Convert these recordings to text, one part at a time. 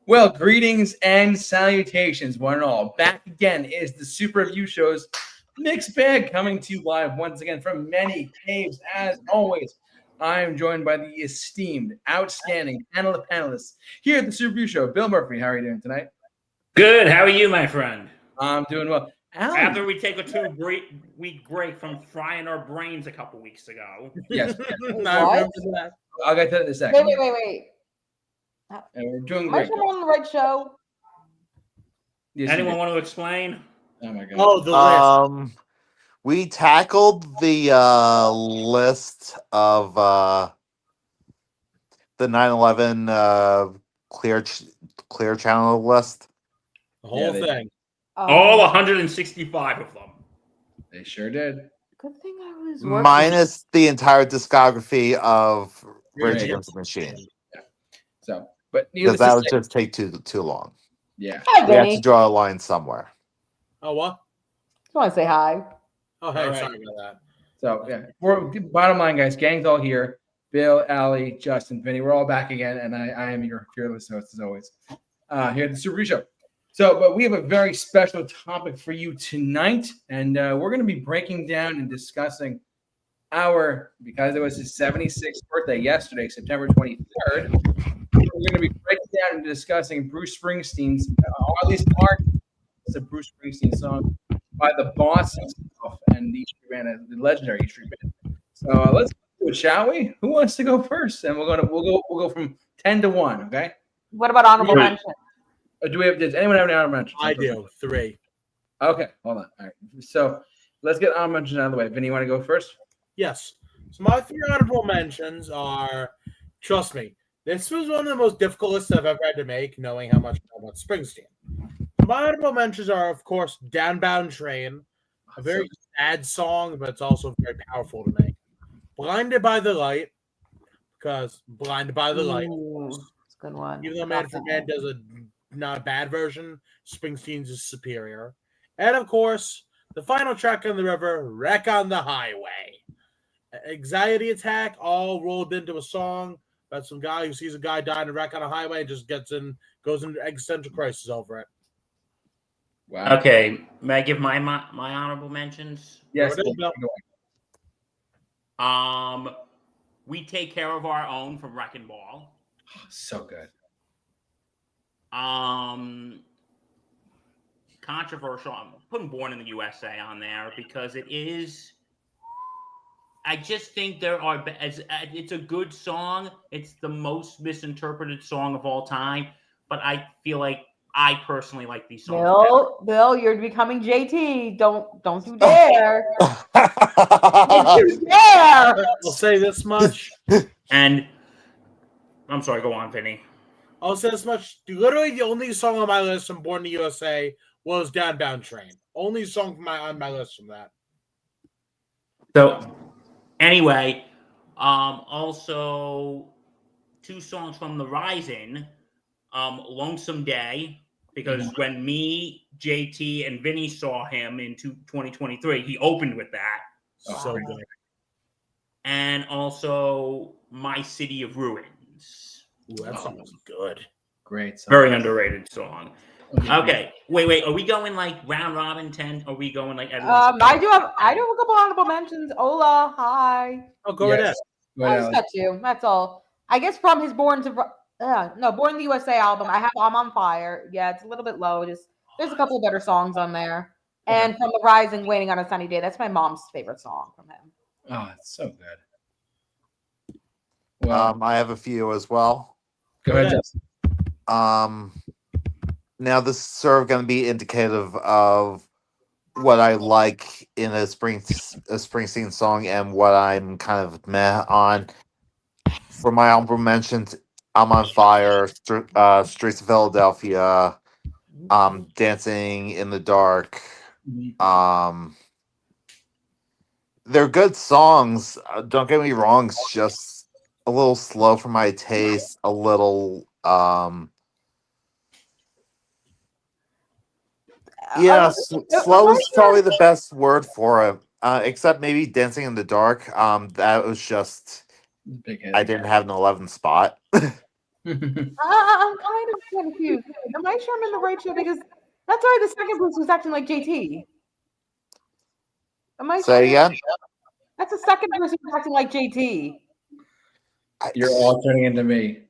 Well, greetings and salutations, one and all. Back again is the Super Review Show's mixed bag coming to you live once again from many caves. As always, I am joined by the esteemed, outstanding panel of panelists here at the Super Review Show. Bill Murphy, how are you doing tonight? Good. How are you, my friend? I'm doing well. Alan. After we take a 2-week break from frying our brains a couple weeks ago. Yes. I remember that. I'll get to that in a second. Wait. And we're doing Am I great. on the right show? Yes, Anyone want to explain? Oh my god. Oh, the list. We tackled the list of the 9/11 clear channel list. The whole thing. All 165 of them. They sure did. Good thing I was working. Minus the entire discography of Rage Yeah. Against the Machine. So, but Because needless that to would say, just take too long. yeah. Hi, We have Vinny. to draw a line somewhere. Oh, what? Just want to say hi. Oh, hey, All right. sorry about that. So yeah. Bottom line, guys, gang's all here. Bill, Ali, Justin, Vinny, we're all back again, and I am your fearless host as always. Here at the Super Review Show. So, but we have a very special topic for you tonight, and we're going to be breaking down and discussing because it was his 76th birthday yesterday, September 23rd. We're going to be breaking down and discussing Bruce Springsteen's, or at least part of the Bruce Springsteen song by the Boss himself and the legendary E Street Band. So let's do it, shall we? Who wants to go first? And we'll go from 10 to 1. Okay. What about honorable Right. mention? Does anyone have any honorable mentions? I do. 3. Okay, hold on. All right. So let's get honorable mentions out of the way. Vinny, you want to go first? Yes. So my 3 honorable mentions are, trust me, this was one of the most difficult lists I've ever had to make, knowing how much I know about Springsteen. My honorable mentions are, of course, Downbound Train, a very sad song, but it's also very powerful to make. Blinded by the Light, because Blinded by the Light, Ooh, it's a good one. even though Man for Man does not a bad version, Springsteen's is superior. And of course, the final track on the river, Wreck on the Highway. Anxiety Attack, all rolled into a song about some guy who sees a guy dying in a wreck on a highway and just goes into existential crisis over it. Wow. Okay. May I give my honorable mentions? Yes. Go ahead, Bill. We Take Care of Our Own from Wrecking Ball. So good. Controversial. I'm putting Born in the USA on there because it is. I just think it's a good song. It's the most misinterpreted song of all time, but I feel like I personally like these songs. Bill, you're becoming JT. Don't you dare. Don't you dare. I'll say this much. And I'm sorry, go on, Vinny. I'll say this much. Literally, the only song on my list from Born in the USA was Downbound Train. Only song on my list from that. So, anyway, also 2 songs from The Rising, Lonesome Day, because when me, JT, and Vinny saw him in 2023, he opened with that. So good. And also My City of Ruins. Ooh, that song was good. Great song. Very underrated song. Okay, wait. Are we going like round robin 10? Are we going like everyone? I do have a couple honorable mentions. Hola, hi. Oh, go ahead. Go I ahead, just Alex. got you. That's all. I guess from his Born in the USA album, I'm on Fire. Yeah, it's a little bit low. There's a couple of better songs on there. And from The Rising, Waiting on a Sunny Day. That's my mom's favorite song from him. Oh, it's so good. Well, I have a few as well. go ahead, Justin. Now this is sort of going to be indicative of what I like in a Springsteen song and what I'm kind of meh on. For my honorable mentions, I'm on Fire, Streets of Philadelphia, Dancing in the Dark. They're good songs. Don't get me wrong. It's just a little slow for my taste. A little, slow is probably the best word for it. Except maybe Dancing in the Dark. That was just Big hit. I didn't have an 11 spot. I'm kind of confused. Am I sure I'm in the right show? Because that's why the second Bruce was acting like JT. Am I Say sure? again. That's the second Bruce who was acting like JT. You're all turning into me.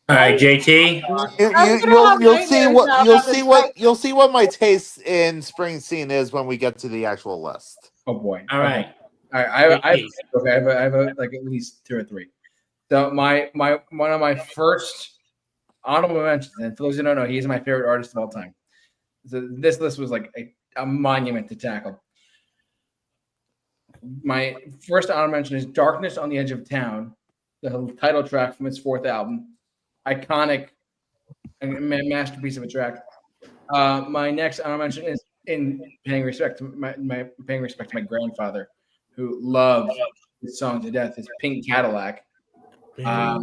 All right, JT. I'm gonna have You'll see nightmares now about this fight. you'll see what my taste in Springsteen is when we get to the actual list. Oh boy. All Okay. right. All right. JT. I have like at least 2 or 3. So my one of my first honorable mentions, and for those who don't know, he's my favorite artist of all time. So this list was like a monument to tackle. My first honorable mention is "Darkness on the Edge of Town," the title track from its 4th album. Iconic and masterpiece of a track. My next honorable mention is in paying respect to my grandfather, who loved this song to death. Is "Pink Cadillac." Yeah,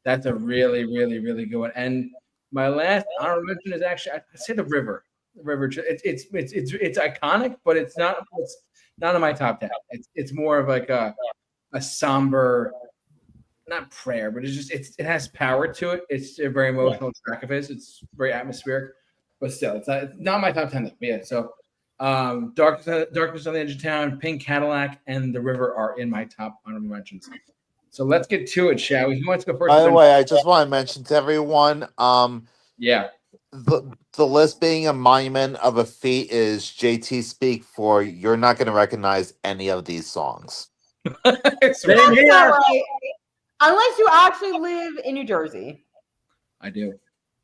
that's a really, really, really good one. And my last honorable mention is actually I say the river. The river. It's iconic, but it's not in my top 10. It's more of like a somber, not prayer, but it has power to it. It's a very emotional track of his. It's very atmospheric, but still, it's not my top 10 though. But yeah, so Darkness on the Edge of Town, Pink Cadillac, and The River are in my top honorable mentions. So let's get to it, shall we? Who wants to go first? By the way, I just want to mention to everyone, Yeah. the list being a monument of a feat is JT speak for you're not going to recognize any of these songs. Same That's here. not right. Unless you actually live in New Jersey. I do.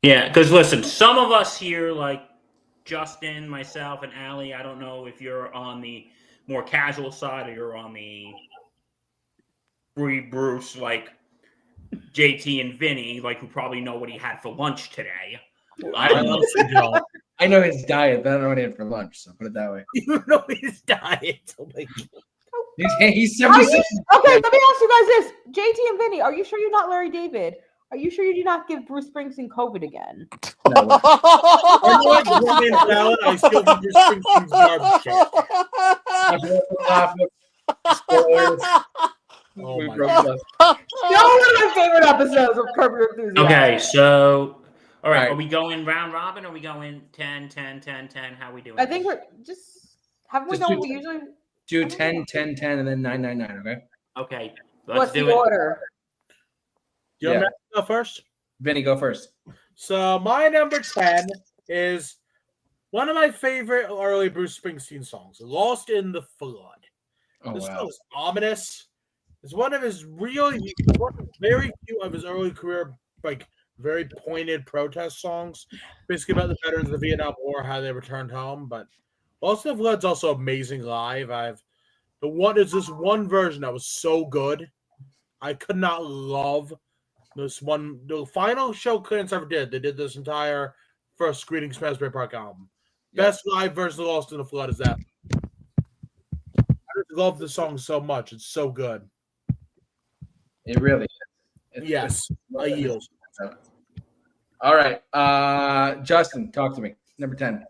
Yeah, because listen, some of us here, like Justin, myself, and Allie, I don't know if you're on the more casual side or you're on the Bruce, like JT and Vinny, like who probably know what he had for lunch today. I honestly don't. I know his diet, but I don't know what he had for lunch. So put it that way. You know his diet. Oh my God. He's Are 76. you, okay, let me ask you guys this. JT and Vinny, are you sure you're not Larry David? Are you sure you did not give Bruce Springsteen COVID again? You know what? One man salad, I still think Bruce Springsteen's garbage can. Spoilers. Oh We my broke God. up. Still one of my favorite episodes of Curb Your Enthusiasm. Okay, so all right, All right. are we going round robin? Or are we going 10, 10, 10, 10? How are we doing? I think we're just haven't we Just done do what we usually Do 10, 10, 10, and then 9, 9, 9. Okay. Okay, let's what's do the it. order? Do you want me to go first? Vinny, go first. So my number 10 is one of my favorite early Bruce Springsteen songs, "Lost in the Flood." Oh This wow. song is ominous. It's one of very few of his early career, like very pointed protest songs, basically about the veterans of the Vietnam War, how they returned home. But Lost in the Flood's also amazing live. There's this one version that was so good. I could not love this one. The final show Clearance ever did. They did this entire first Greetings from Asbury Park album. Yeah. Best live version of Lost in the Flood is that. I just love the song so much. It's so good. It really is. Yes, I yield. All right. Justin, talk to me. Number 10.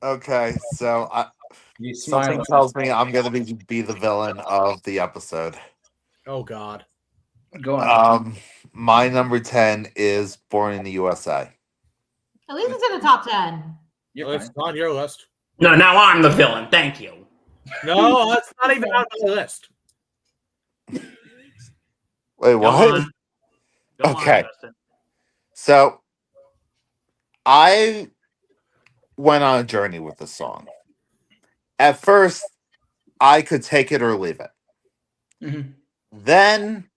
Okay, so You something smile. tells me I'm going to be the villain of the episode. Oh God. Go on. My number 10 is Born in the USA. At least it's in the top 10. You're It's fine. on your list. No, now I'm the villain. Thank you. No, that's not even on the list. Wait, Go what? on. Go Okay. on, Justin. So I went on a journey with this song. At first, I could take it or leave it. Mhm. Then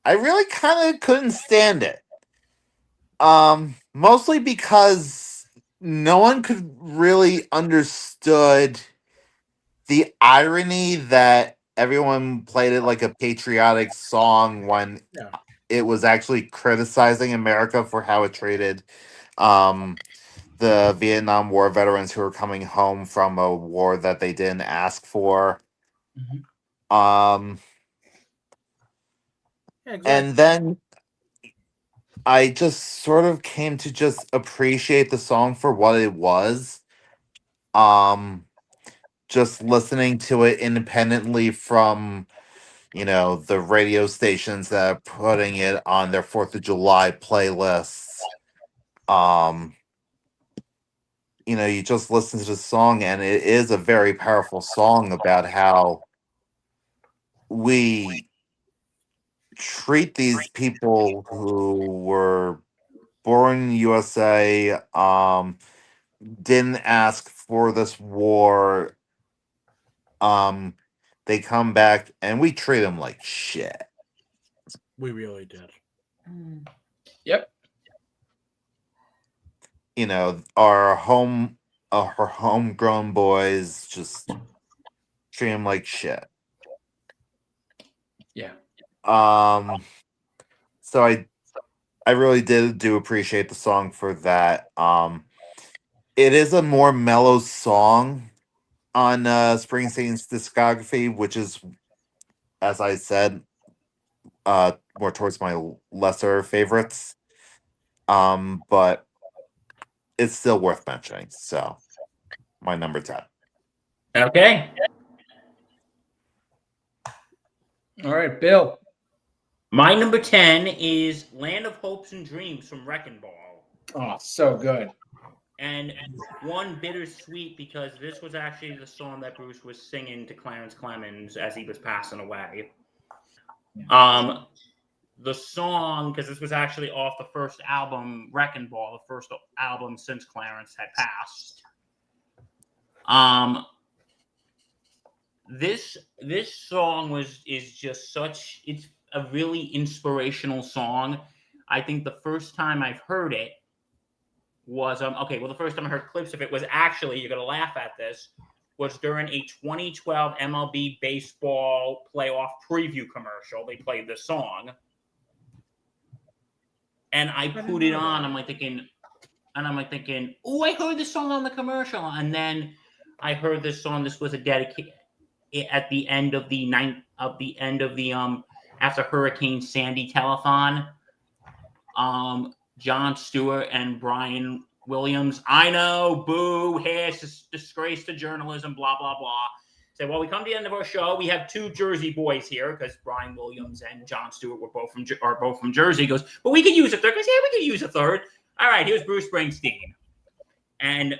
I really kind of couldn't stand it. Mostly because no one could really understood the irony that everyone played it like a patriotic song when Yeah. it was actually criticizing America for how it treated the Vietnam War veterans who were coming home from a war that they didn't ask for. Mhm. Yeah, exactly. And then I just sort of came to just appreciate the song for what it was. Just listening to it independently from the radio stations that are putting it on their 4th of July playlists. You just listen to the song, and it is a very powerful song about how we treat these people who were born in the USA, didn't ask for this war. They come back, and we treat them like shit. We really did. Yep. Our homegrown boys just treat them like shit. Yeah. So I really do appreciate the song for that. It is a more mellow song on Springsteen's discography, which is, as I said, more towards my lesser favorites. But it's still worth mentioning. So, my number 10. Okay. All right, Bill. My number 10 is Land of Hopes and Dreams from Wrecking Ball. Oh, so good. And one bittersweet because this was actually the song that Bruce was singing to Clarence Clemens as he was passing away. The song, because this was actually off the first album, Wrecking Ball, the first album since Clarence had passed. This song is just such, it's a really inspirational song. I think the first time I've heard it was the first time I heard clips of it was actually, you're gonna laugh at this, was during a 2012 MLB baseball playoff preview commercial. They played this song. And I put it on. I'm like thinking, oh, I heard this song on the commercial. And then I heard this song. This was a dedication at the end of the after Hurricane Sandy telethon. Jon Stewart and Brian Williams. I know, boo, hair's disgrace to journalism, blah, blah, blah. Say, well, we come to the end of our show. We have two Jersey boys here because Brian Williams and Jon Stewart are both from Jersey. He goes, but we could use a third. Because we could use a third. All right, here's Bruce Springsteen, and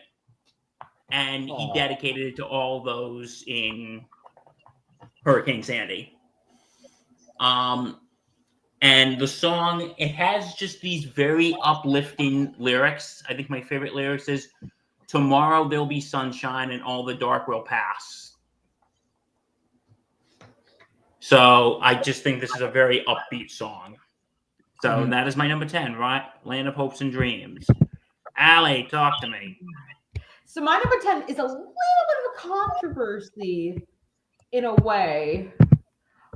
he dedicated it to all those in Hurricane Sandy. And the song, it has just these very uplifting lyrics. I think my favorite lyrics is, tomorrow there'll be sunshine and all the dark will pass. So I just think this is a very upbeat song. So that is my number 10, right? Land of Hopes and Dreams. Allie, talk to me. So my number 10 is a little bit of a controversy in a way.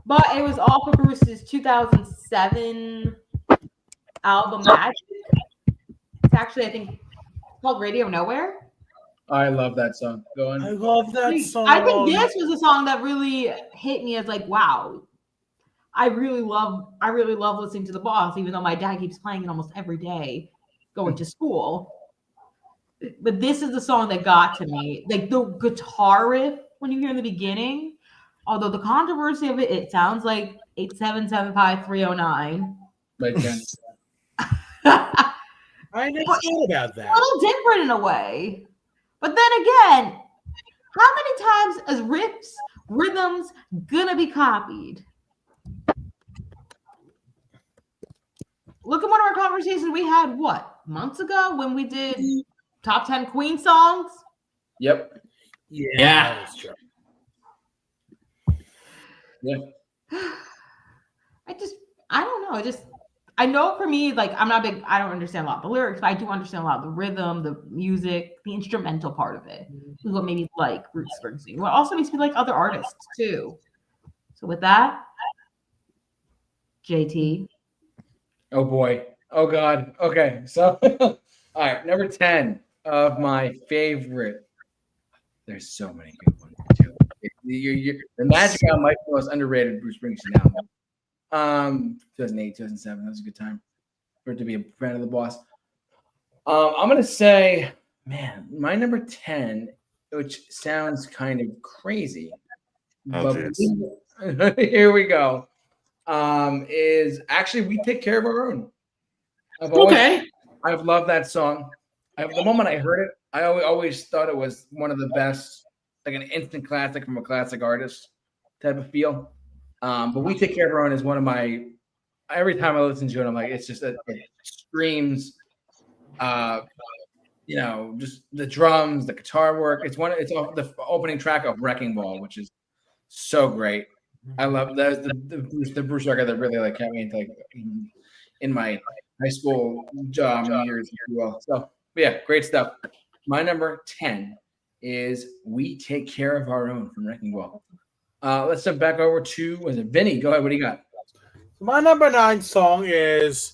But it was off of Bruce's 2007 album Magic. It's actually, I think, called Radio Nowhere. I love that song. Go on. I love that song. I think this was a song that really hit me as like, wow, I really love listening to The Boss, even though my dad keeps playing it almost every day going to school. But this is the song that got to me. Like the guitar riff when you hear in the beginning. Although the controversy of it, it sounds like 8775309. Like I never thought about that. A little different in a way. But then again, how many times is rhythms gonna be copied? Look at one of our conversations we had, months ago when we did top 10 Queen songs? Yep. Yeah. That's true. Yeah. I don't know. I know for me, like, I don't understand a lot of the lyrics, but I do understand a lot of the rhythm, the music, the instrumental part of it. Is what made me like Bruce Springsteen. What also makes me like other artists too. So with that, JT. Oh boy. Oh God. Okay. So all right, number 10 of my favorite. There's so many good ones too. The Magic album might be the most underrated Bruce Springsteen album. 2008, 2007. That was a good time for it to be a fan of The Boss. I'm gonna say, man, my number 10, which sounds kind of crazy, but Here we go. Is actually We Take Care of Our Own. I've loved that song. The moment I heard it, I always thought it was one of the best, like an instant classic from a classic artist type of feel. But We Take Care of Our Own is one of my. Every time I listen to it, I'm like, it's just it screams. Just the drums, the guitar work. It's off the opening track of Wrecking Ball, which is so great. I love that. The Bruce record that really kept me into in my high school years, if you will. So yeah, great stuff. My number 10 is We Take Care of Our Own from Wrecking Ball. Let's step back over to Vinny? Go ahead. What do you got? My number 9 song is,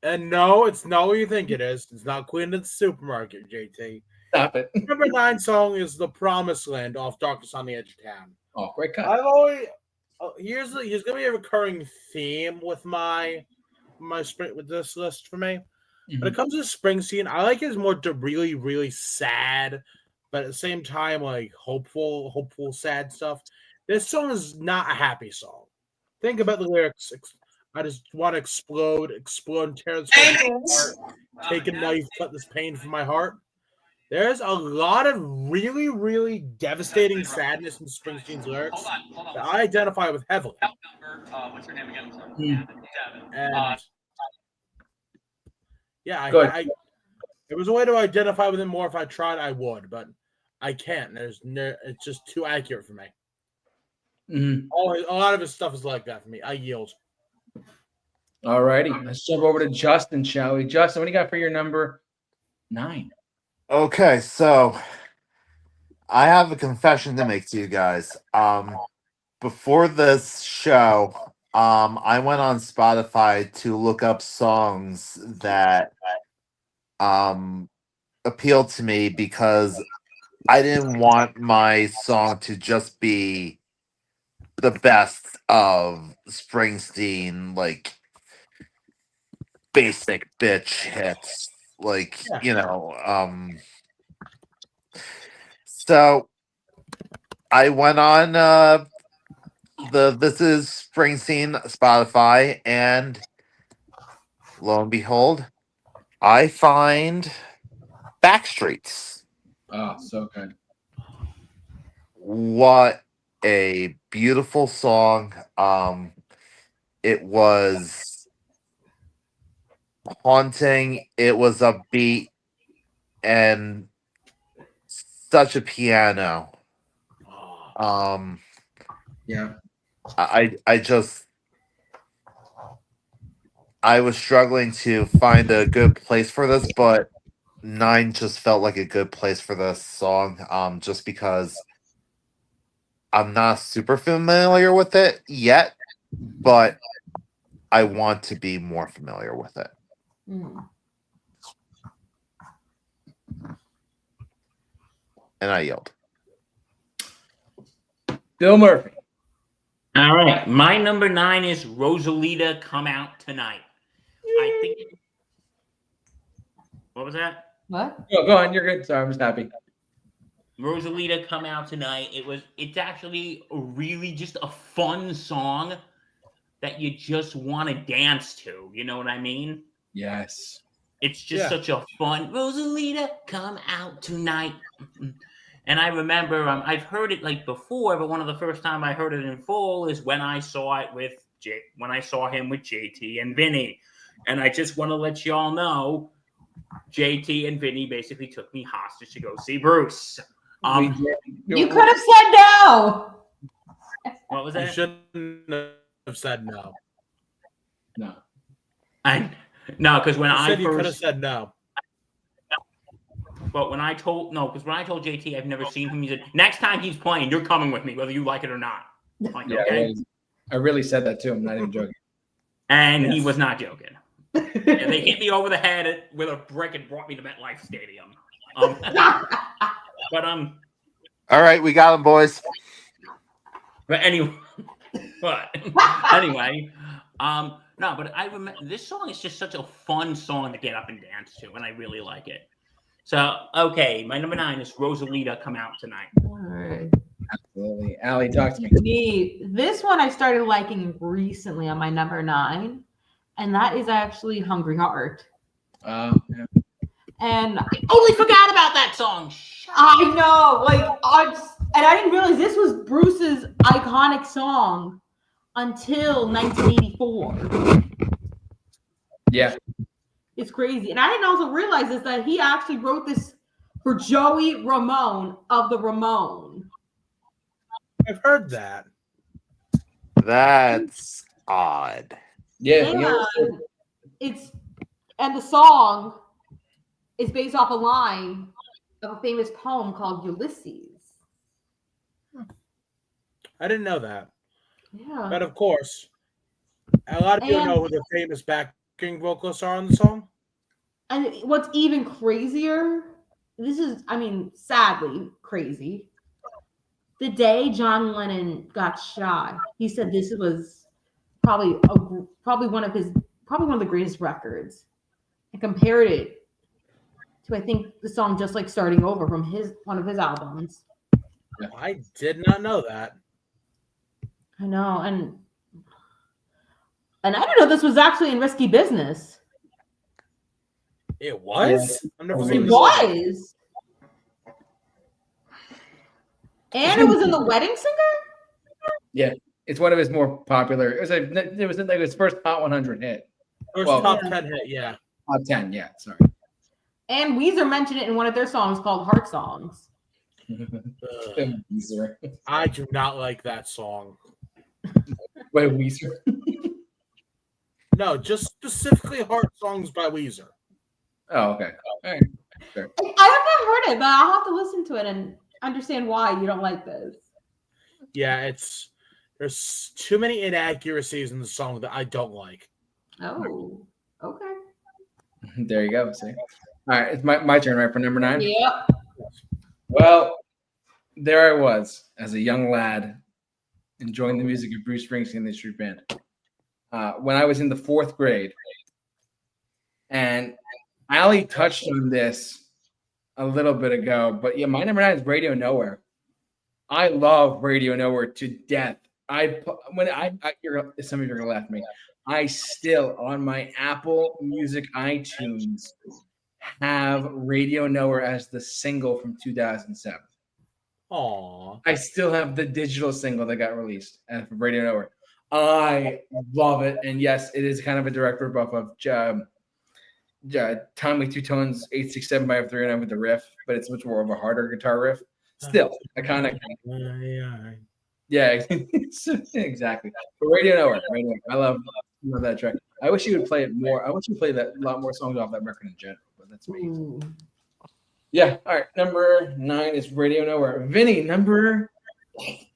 and no, it's not what you think it is. It's not Queen of the Supermarket, JT. Stop it. Number 9 song is The Promised Land off Darkness on the Edge of Town. Oh, great cut. I've always here's gonna be a recurring theme with with this list for me. Mm-hmm. When it comes to Springsteen, I like his more really, really sad, but at the same time hopeful, sad stuff. This song is not a happy song. Think about the lyrics. I just want to explode, and tear this heart. Take a knife, cut this pain from my heart. There's a lot of really, really devastating sadness in Springsteen's lyrics that I identify with heavily. What's her name again? And yeah, there was a way to identify with him more. If I tried, I would, but I can't. It's just too accurate for me. Mm-hmm. A lot of his stuff is like that for me. I yield. All righty. Let's jump over to Justin, shall we? Justin, what do you got for your number 9? Okay, so I have a confession to make to you guys. Before this show, I went on Spotify to look up songs that appealed to me because I didn't want my song to just be the best of Springsteen, basic bitch hits. So I went on the This Is Springsteen Spotify, and lo and behold, I find Backstreets. Oh, so good. What a beautiful song. It was haunting, it was upbeat, and such a piano. Yeah. I was struggling to find a good place for this, but 9 just felt like a good place for this song, just because I'm not super familiar with it yet, but I want to be more familiar with it. And I yelled. Bill Murphy. All right. My number 9 is Rosalita, Come Out Tonight. I think. What was that? What? Go on. You're good. Sorry, I'm just happy. Rosalita, Come Out Tonight. It's actually really just a fun song that you just want to dance to. You know what I mean? Yes. It's just such a fun Rosalita, Come Out Tonight. And I remember I've heard it before, but one of the first time I heard it in full is when I saw him with JT and Vinny. And I just want to let y'all know, JT and Vinny basically took me hostage to go see Bruce. You could have said no. What was You that? shouldn't have said no. No. No, because when I You could have first said no. But when I told JT I've never seen him, he said, next time he's playing, you're coming with me, whether you like it or not. Like, Yeah, okay. I really said that too. I'm not even joking. And he was not joking. And they hit me over the head with a brick and brought me to MetLife Stadium. But all right, we got him, boys. But anyway, no, but I remember this song is just such a fun song to get up and dance to, and I really like it. So, okay, my number 9 is Rosalita, Come Out Tonight. All right. Absolutely. Allie, talk to me. This one I started liking recently on my number 9, and that is actually Hungry Heart. Yeah. And I totally forgot about that song. I know, like, and I didn't realize this was Bruce's iconic song until 1984. Yeah. It's crazy. And I didn't also realize this, that he actually wrote this for Joey Ramone of the Ramone. I've heard that. That's odd. Yeah. And the song is based off a line of a famous poem called Ulysses. I didn't know that. Yeah. But of course, a lot of people know who the famous backing vocalists are on the song. And what's even crazier, this is, I mean, sadly crazy. The day John Lennon got shot, he said this was probably one of the greatest records, and compared it to, I think, the song "Just Like Starting Over" from one of his albums. I did not know that. I know, and I didn't know this was actually in Risky Business. It was? Yeah. I've never It seen this. was. And it was in The Wedding Singer? Yeah. It's one of his more popular. It was like his first Hot 100 hit. First Well, top 10 hit, yeah. Top 10, yeah. Sorry. And Weezer mentioned it in one of their songs called Heart Songs. Weezer. I do not like that song. Wait, Weezer. No, just specifically Heart Songs by Weezer. Oh, okay. All right. Sure. I have not heard it, but I'll have to listen to it and understand why you don't like this. Yeah, there's too many inaccuracies in the song that I don't like. Oh, okay. There you go. See. All right, it's my turn, right, for number 9? Yep. Well, there I was as a young lad enjoying the music of Bruce Springsteen and the Street Band. When I was in the 4th grade, and Allie touched on this a little bit ago, but yeah, my number 9 is Radio Nowhere. I love Radio Nowhere to death. Some of you are gonna laugh at me. I still, on my Apple Music iTunes, have Radio Nowhere as the single from 2007. Aww. I still have the digital single that got released from Radio Nowhere. I love it, and yes, it is kind of a direct ripoff of Time with Two Tones 867 by F309 with the riff, but it's much more of a harder guitar riff. Still iconic. Yeah, exactly. But Radio Nowhere. I love that track. I wish you would play it more. I wish you played a lot more songs off that record in general, but that's me. Ooh. Yeah. All right. Number 9 is Radio Nowhere. Vinny, number 8.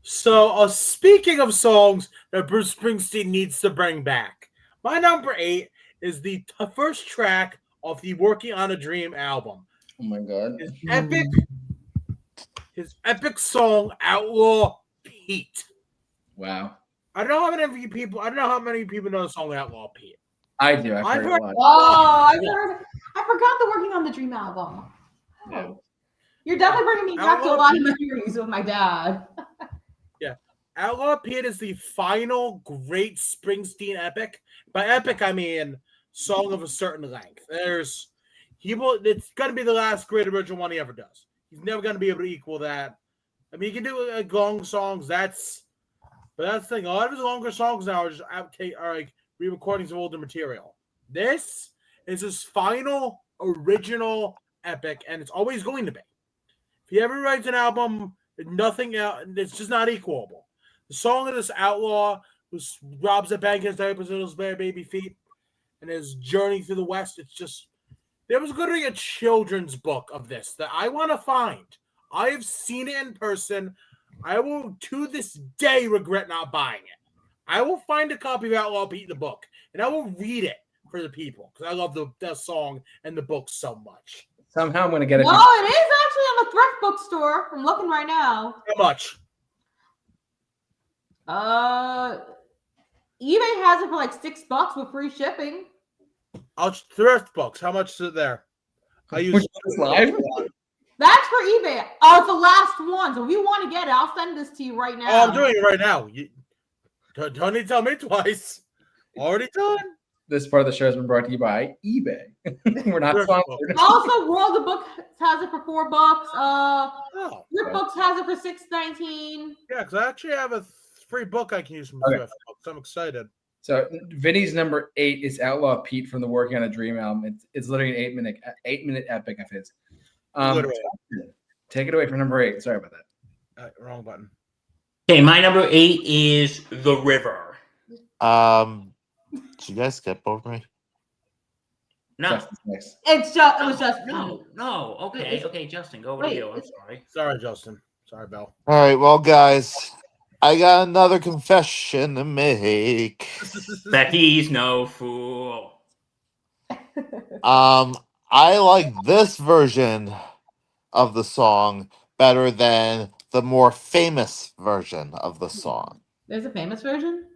So, speaking of songs that Bruce Springsteen needs to bring back, my number 8 is the first track of the Working on a Dream album. Oh my God. His epic song, Outlaw Pete. Wow. I don't know how many people know the song Outlaw Pete. I do. I've heard it a lot. Oh, I forgot the Working on the Dream album. Yeah. You're definitely bringing me back to a lot of memories with my dad. Yeah. Outlaw Pete is the final great Springsteen epic. By epic, I mean song of a certain length. It's going to be the last great original one he ever does. He's never going to be able to equal that. I mean, he can do long songs. But that's the thing. A lot of his longer songs now are just like re-recordings of older material. This is his final original epic, and it's always going to be. If he ever writes an album, nothing else, it's just not equalable. The song of this outlaw who robs a bank in his diapers with his bare baby feet and his journey through the West, it's just, there was going to be a children's book of this that I want to find. I have seen it in person. I will, to this day, regret not buying it. I will find a copy of Outlaw Pete the book, and I will read it for the people because I love the song and the book so much. Somehow I'm going to get it. No, it is actually on the thrift bookstore. I'm looking right now. How much? eBay has it for like $6 with free shipping. Thrift books. How much is it there? I use live. That's for eBay. Oh, it's the last one. So if you want to get it, I'll send this to you right now. Oh, I'm doing it right now. Don't need to tell me twice. Already done. This part of the show has been brought to you by eBay. We're not sponsored. Also, World of Books has it for $4. Oh, Your Books has it for $6.19. yeah, because I actually have a free book I can use from Okay. Thrift Books. I'm excited. So Vinny's number 8 is Outlaw Pete from the Working on a Dream album. It's literally an 8-minute epic of his. Literally. Take it away from number 8. Sorry about that. Wrong button. Okay, my number 8 is The River. Did you guys skip over me? No. Justin's next. It was just No. Okay, Justin, go over to you. I'm sorry. Sorry, Justin. Sorry, Bill. All right, well, guys, I got another confession to make. That he's no fool. I like this version of the song better than the more famous version of the song. There's a famous version?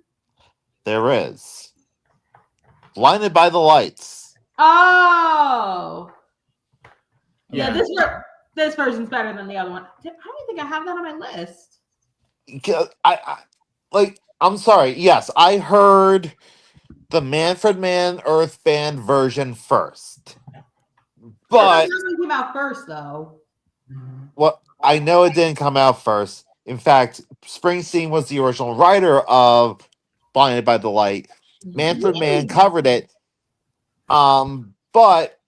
There is. Blinded by the Lights. Oh. Yeah. This version's better than the other one. How do you think I have that on my list? I'm sorry. Yes, I heard the Manfred Mann Earth Band version first. But That one came out first, though. I know it didn't come out first. In fact, Springsteen was the original writer of Blinded by the Light. Manfred Mann covered it. But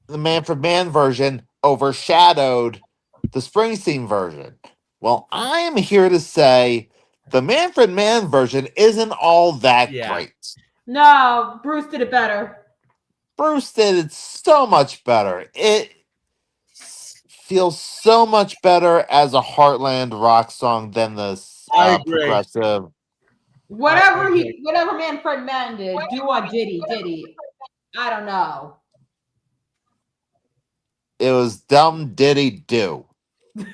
the Manfred Mann version overshadowed the Springsteen version. Well, I am here to say the Manfred Mann version isn't all that great. No, Bruce did it better. Bruce did it so much better. It feels so much better as a Heartland rock song than the progressive. Whatever Manfred Mann did, do what did he? I don't know. It was dumb diddy do. Yeah,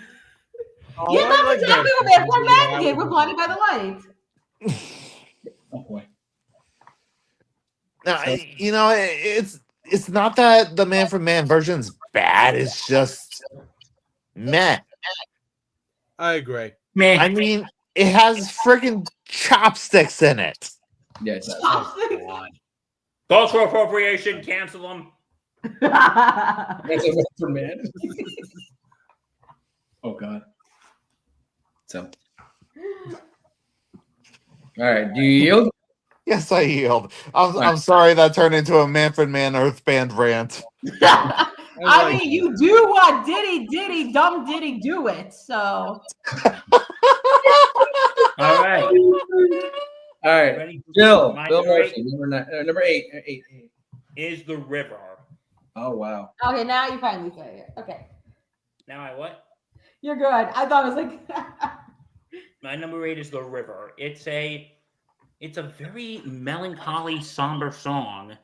that's exactly what Manfred Mann did with Blinded by the Light. Oh boy. Now, it's not that the Manfred Mann version's bad. It's just meh. I agree. Man, I mean, it has friggin' chopsticks in it. Yeah, it does. cultural appropriation, cancel them. That's a for man. Oh god. So. All right. Do you yield? Yes, I yield. I'm sorry that turned into a Manfred Mann Earth Band rant. I mean, you do what diddy, dumb diddy do it. So. All right. All right. Ready? Bill My Murphy, number 8. is The River. Oh wow. Okay, now you finally say it. Okay. Now I what? You're good. I thought it was like. My number 8 is The River. It's a very melancholy, somber song,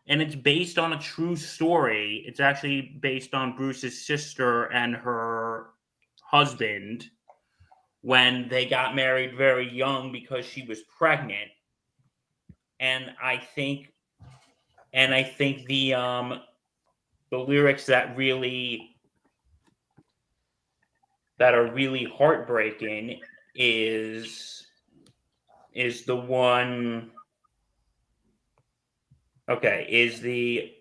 and it's based on a true story. It's actually based on Bruce's sister and her husband when they got married very young because she was pregnant. And I think the lyrics that are really heartbreaking is the one. Okay,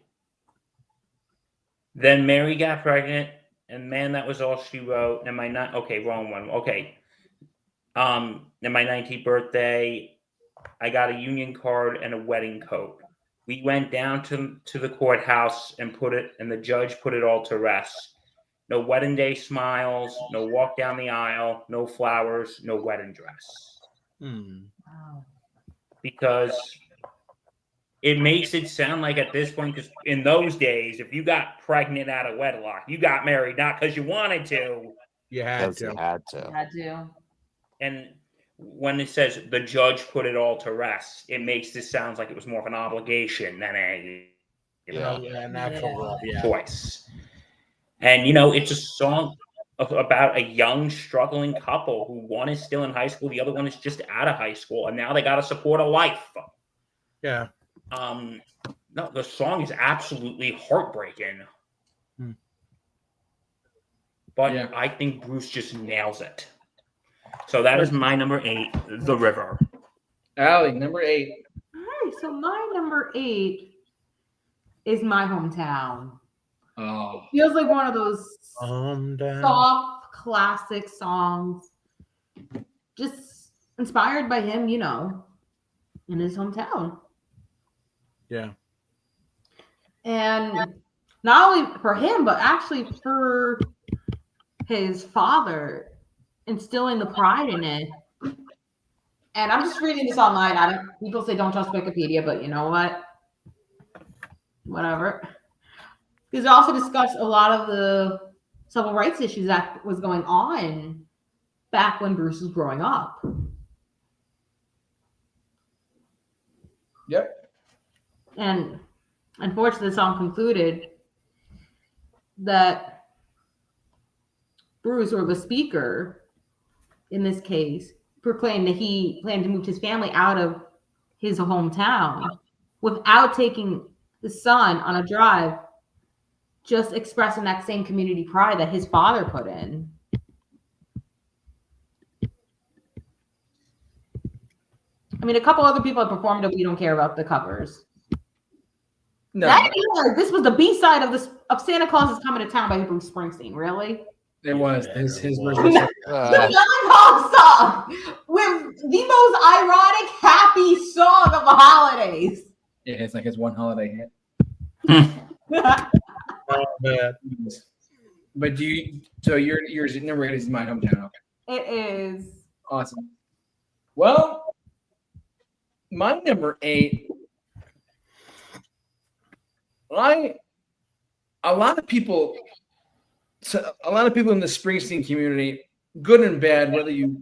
then Mary got pregnant, and man, that was all she wrote. And wrong one. Okay, in my 19th birthday, I got a union card and a wedding coat. We went down to the courthouse and the judge put it all to rest. No wedding day smiles, no walk down the aisle, no flowers, no wedding dress. Because it makes it sound like at this point, because in those days, if you got pregnant out of wedlock, you got married not because you wanted to. You had You to. had to. I do. And when it says the judge put it all to rest, it makes this sound like it was more of an obligation than An actual choice. And it's a song about a young struggling couple who one is still in high school, the other one is just out of high school, and now they got to support a life. Yeah. No, the song is absolutely heartbreaking. but Yeah. I think Bruce just nails it. So that is my number 8, The River. Allie, number 8. All right, so my number 8 is My Hometown. Oh, Feels like one of those Down. soft classic songs, just inspired by him, in his hometown. Yeah. And not only for him, but actually for his father, instilling the pride in it. And I'm just reading this online. People say don't trust Wikipedia, but you know what? Whatever. Because it also discussed a lot of the civil rights issues that was going on back when Bruce was growing up. yep. And unfortunately, the song concluded that Bruce, or the speaker in this case, proclaimed that he planned to move his family out of his hometown without taking his son on a drive, just expressing that same community pride that his father put in. I mean, a couple other people have performed it. We don't care about the covers. No, This was the B-side of Santa Claus is Coming to Town by Bruce Springsteen. Really? it was his Yeah. version. The non-pop song with the most ironic, happy song of the holidays. Yeah, it's like his one holiday hit. Oh, man. But yours number 8 is My Hometown. Okay. It is. Awesome. Well, my number 8. A lot of people in the Springsteen community, good and bad, whether you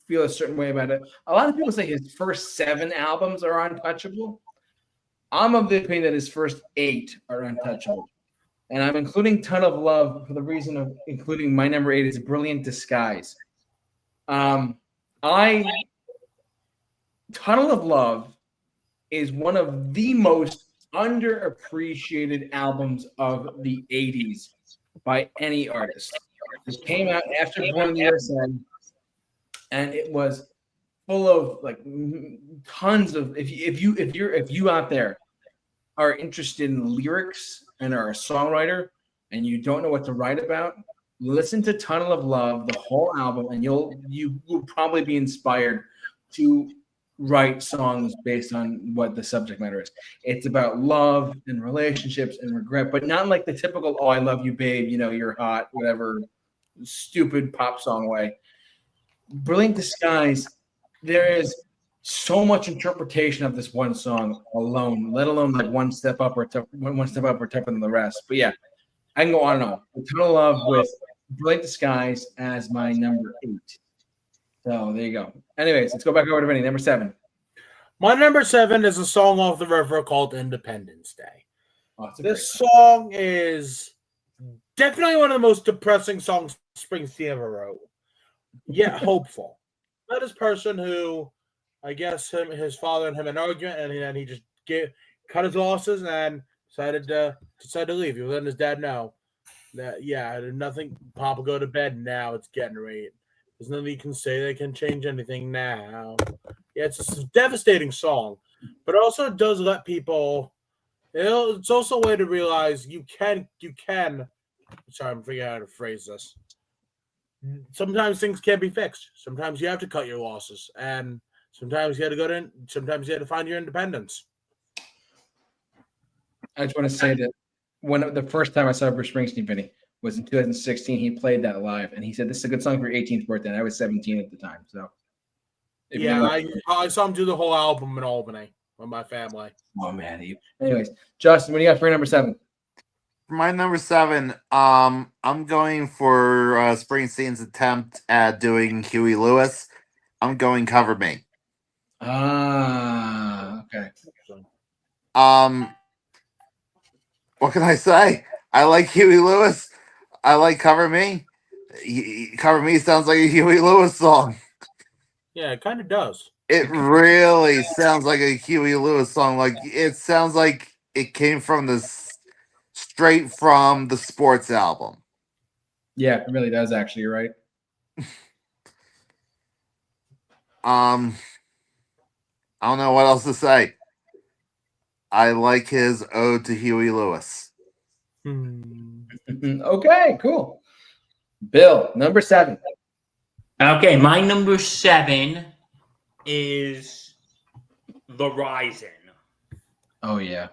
feel a certain way about it. A lot of people say his first 7 albums are untouchable. I'm of the opinion that his first 8 are untouchable. And I'm including Ton of Love for the reason of including my number 8 is Brilliant Disguise. Tunnel of Love is one of the most underappreciated albums of the 80s by any artist. It came out after Born in the USA, and it was full of like tons of if you out there are interested in lyrics and are a songwriter and you don't know what to write about, listen to Tunnel of Love, the whole album, and you will probably be inspired to write songs based on what the subject matter is. It's about love and relationships and regret, but not like the typical "Oh, I love you, babe," you're hot, whatever stupid pop song way. Brilliant Disguise, there is so much interpretation of this one song alone, let alone like one step up or tougher than the rest. But yeah, I can go on and on. Tunnel of Love with Brilliant Disguise as my number 8. So there you go. Anyways, let's go back over to Vinny. Number 7. My number 7 is a song off the river called Independence Day. Oh, it's a This great song is definitely one of the most depressing songs Springsteen ever wrote. Yet hopeful. That is person who, I guess, his father and him an argument, and then he just cut his losses and decided to leave. He was letting his dad know that nothing. Papa, go to bed now. It's getting late. There's nothing you can say that can change anything now. Yeah, it's a devastating song, but also it does let people. It's also a way to realize you can. Sorry, I'm figuring out how to phrase this. Sometimes things can't be fixed. Sometimes you have to cut your losses, and sometimes you had to go to. Sometimes you had to find your independence. I just want to say that when the first time I saw Bruce Springsteen, Vinny, was in 2016. He played that live, and he said, "This is a good song for your 18th birthday." And I was 17 at the time, so. I saw him do the whole album in Albany with my family. Oh man! Anyways, Justin, what do you got for your number 7? For my number 7, I'm going for Springsteen's attempt at doing Huey Lewis. I'm going Cover Me. Okay. What can I say? I like Huey Lewis. I like Cover Me. Cover Me sounds like a Huey Lewis song. Yeah, it kind of does. It really sounds like a Huey Lewis song. Like it sounds like it came from straight from the Sports album. Yeah, it really does. Actually, you're right. I don't know what else to say. I like his ode to Huey Lewis. Okay, cool. Bill, number 7. Okay, my number 7 is The Rising. Oh yeah.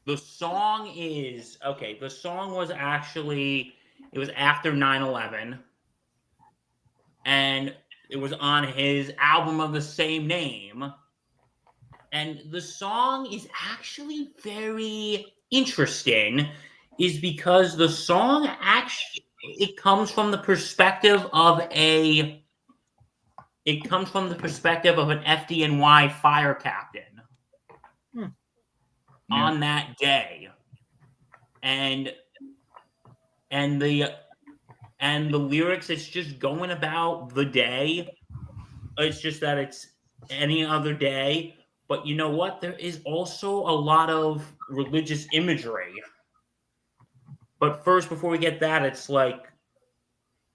The song is okay. The song was actually it was after 9/11, and it was on his album of the same name. And the song is actually very interesting, is because the song actually it comes from the perspective of an FDNY fire captain on that day, and the lyrics, it's just going about the day. It's just that it's any other day. But you know what? There is also a lot of religious imagery. But first, before we get that, it's like,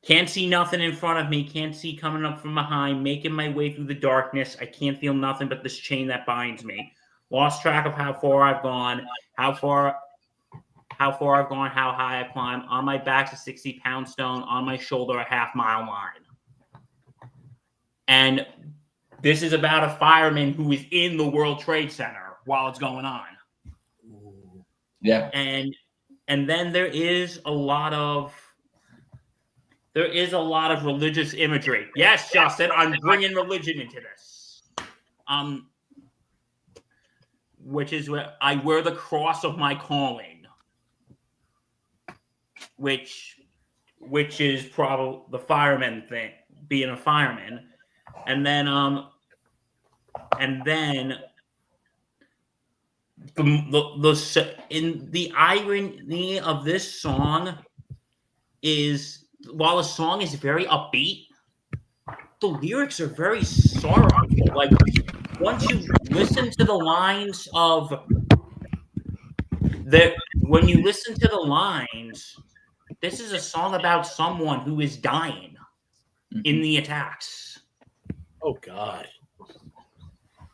can't see nothing in front of me, can't see coming up from behind, making my way through the darkness. I can't feel nothing but this chain that binds me. Lost track of how far I've gone, how high I climb. On my back's a 60-pound stone, on my shoulder a half-mile line. And this is about a fireman who is in the World Trade Center while it's going on. Yeah. And then there is a lot of religious imagery. Yes, Justin, I'm bringing religion into this. Which is where I wear the cross of my calling, which is probably the fireman thing, being a fireman. And then the irony of this song is, while the song is very upbeat, the lyrics are very sorrowful. Like, once you listen to the lines this is a song about someone who is dying in the attacks. Oh God.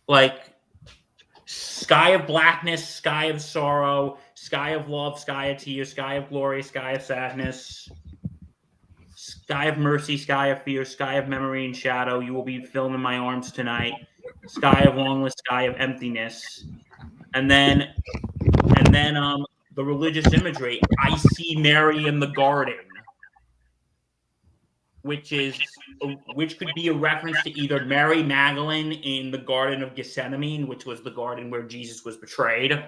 Like, sky of blackness, sky of sorrow, sky of love, sky of tears, sky of glory, sky of sadness, sky of mercy, sky of fear, sky of memory and shadow. You will be filled in my arms tonight. Sky of longless, sky of emptiness. And then the religious imagery. I see Mary in the garden, which could be a reference to either Mary Magdalene in the Garden of Gethsemane, which was the garden where Jesus was betrayed.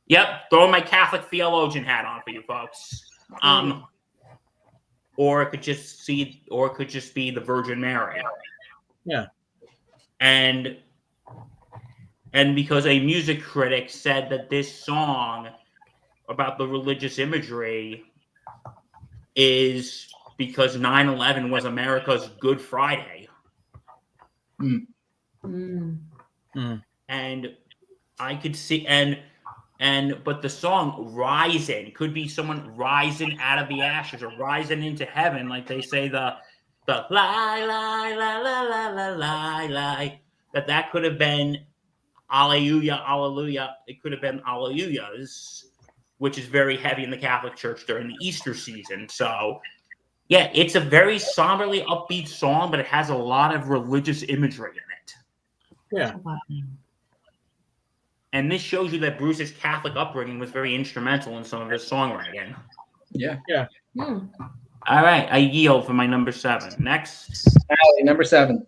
Yep, throwing my Catholic theologian hat on for you folks. Or it could just be the Virgin Mary. Yeah. And because a music critic said that this song about the religious imagery is because 9/11 was America's Good Friday. And I could see, but the song Rising could be someone rising out of the ashes or rising into heaven, like they say the lie, lie, lie, lie, lie, lie, lie, lie. That could have been Alleluia, Alleluia. It could have been Alleluias, which is very heavy in the Catholic Church during the Easter season. So, yeah, it's a very somberly upbeat song, but it has a lot of religious imagery in it. Yeah. And this shows you that Bruce's Catholic upbringing was very instrumental in some of his songwriting. Yeah. All right, I yield for my number 7. Next. Allie, number 7.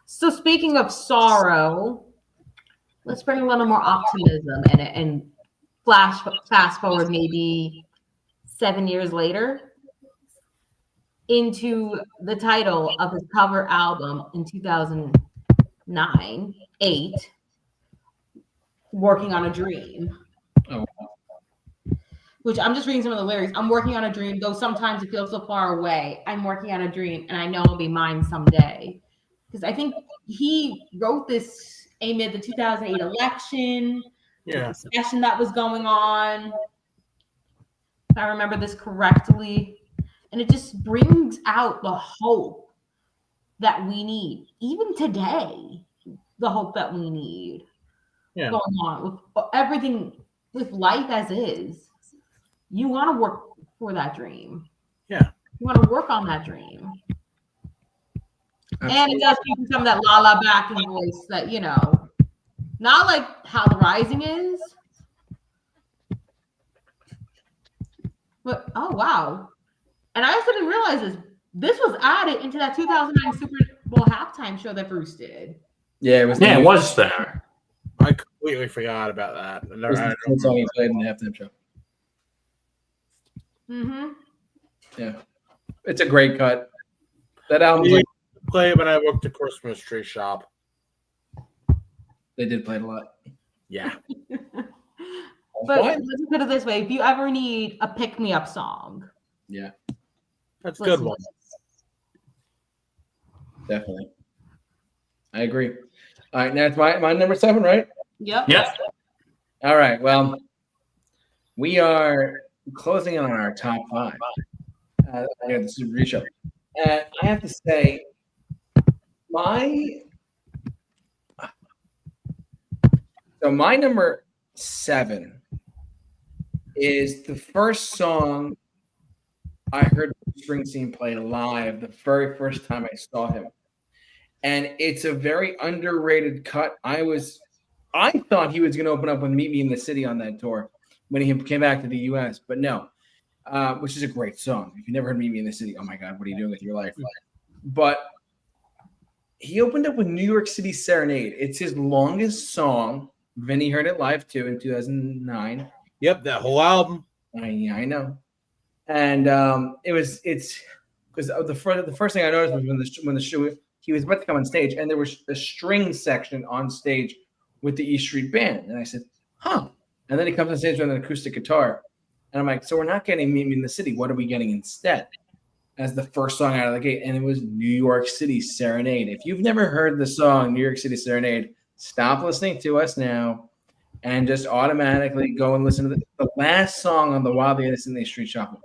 So speaking of sorrow, let's bring a little more optimism and fast forward maybe 7 years later into the title of his cover album in 2009-8, Working on a Dream. Oh. Which I'm just reading some of the lyrics. I'm working on a dream, though sometimes it feels so far away. I'm working on a dream, and I know it'll be mine someday. Because I think he wrote this amid the 2008 election, the discussion that was going on. if I remember this correctly. And it just brings out the hope that we need, even today. The hope that we need going on with everything, with life as is. You want to work for that dream. Yeah. You want to work on that dream. And it does keep some of that la backing voice that, not like how the Rising is. But, oh, wow. And I also didn't realize this was added into that 2009 Super Bowl halftime show that Bruce did. Yeah, it was. Yeah, it was there. I completely forgot about that. It was the song he played in the halftime show. Mm-hmm. Yeah, it's a great cut. That album's like play it when I worked the Christmas tree shop. they did play it a lot. Yeah. But let's put it this way: if you ever need a pick-me-up song, yeah, That's a good one. Definitely. I agree. All right, now it's my number 7, right? Yep. Yep. All right. Well, we are closing in on our top 5 here at the Super Review Show. And I have to say, my number 7 is the first song I heard Springsteen play live the very first time I saw him. And it's a very underrated cut. I thought he was going to open up with Meet Me in the City on that tour when he came back to the U.S., but no, which is a great song. If you never heard Meet Me in the City, oh my God, what are you doing with your life? But he opened up with New York City Serenade. It's his longest song. Vinny heard it live too in 2009. Yep, that whole album. I know. And it's because the first thing I noticed was when the show he was about to come on stage, and there was a string section on stage with the E Street Band, and I said, "Huh." And then he comes on stage with an acoustic guitar, and I'm like, "So we're not getting Meet Me in the City. What are we getting instead?" As the first song out of the gate, and it was New York City Serenade. If you've never heard the song New York City Serenade, stop listening to us now, and just automatically go and listen to the last song on the Wildly Innocent Street Shuffle.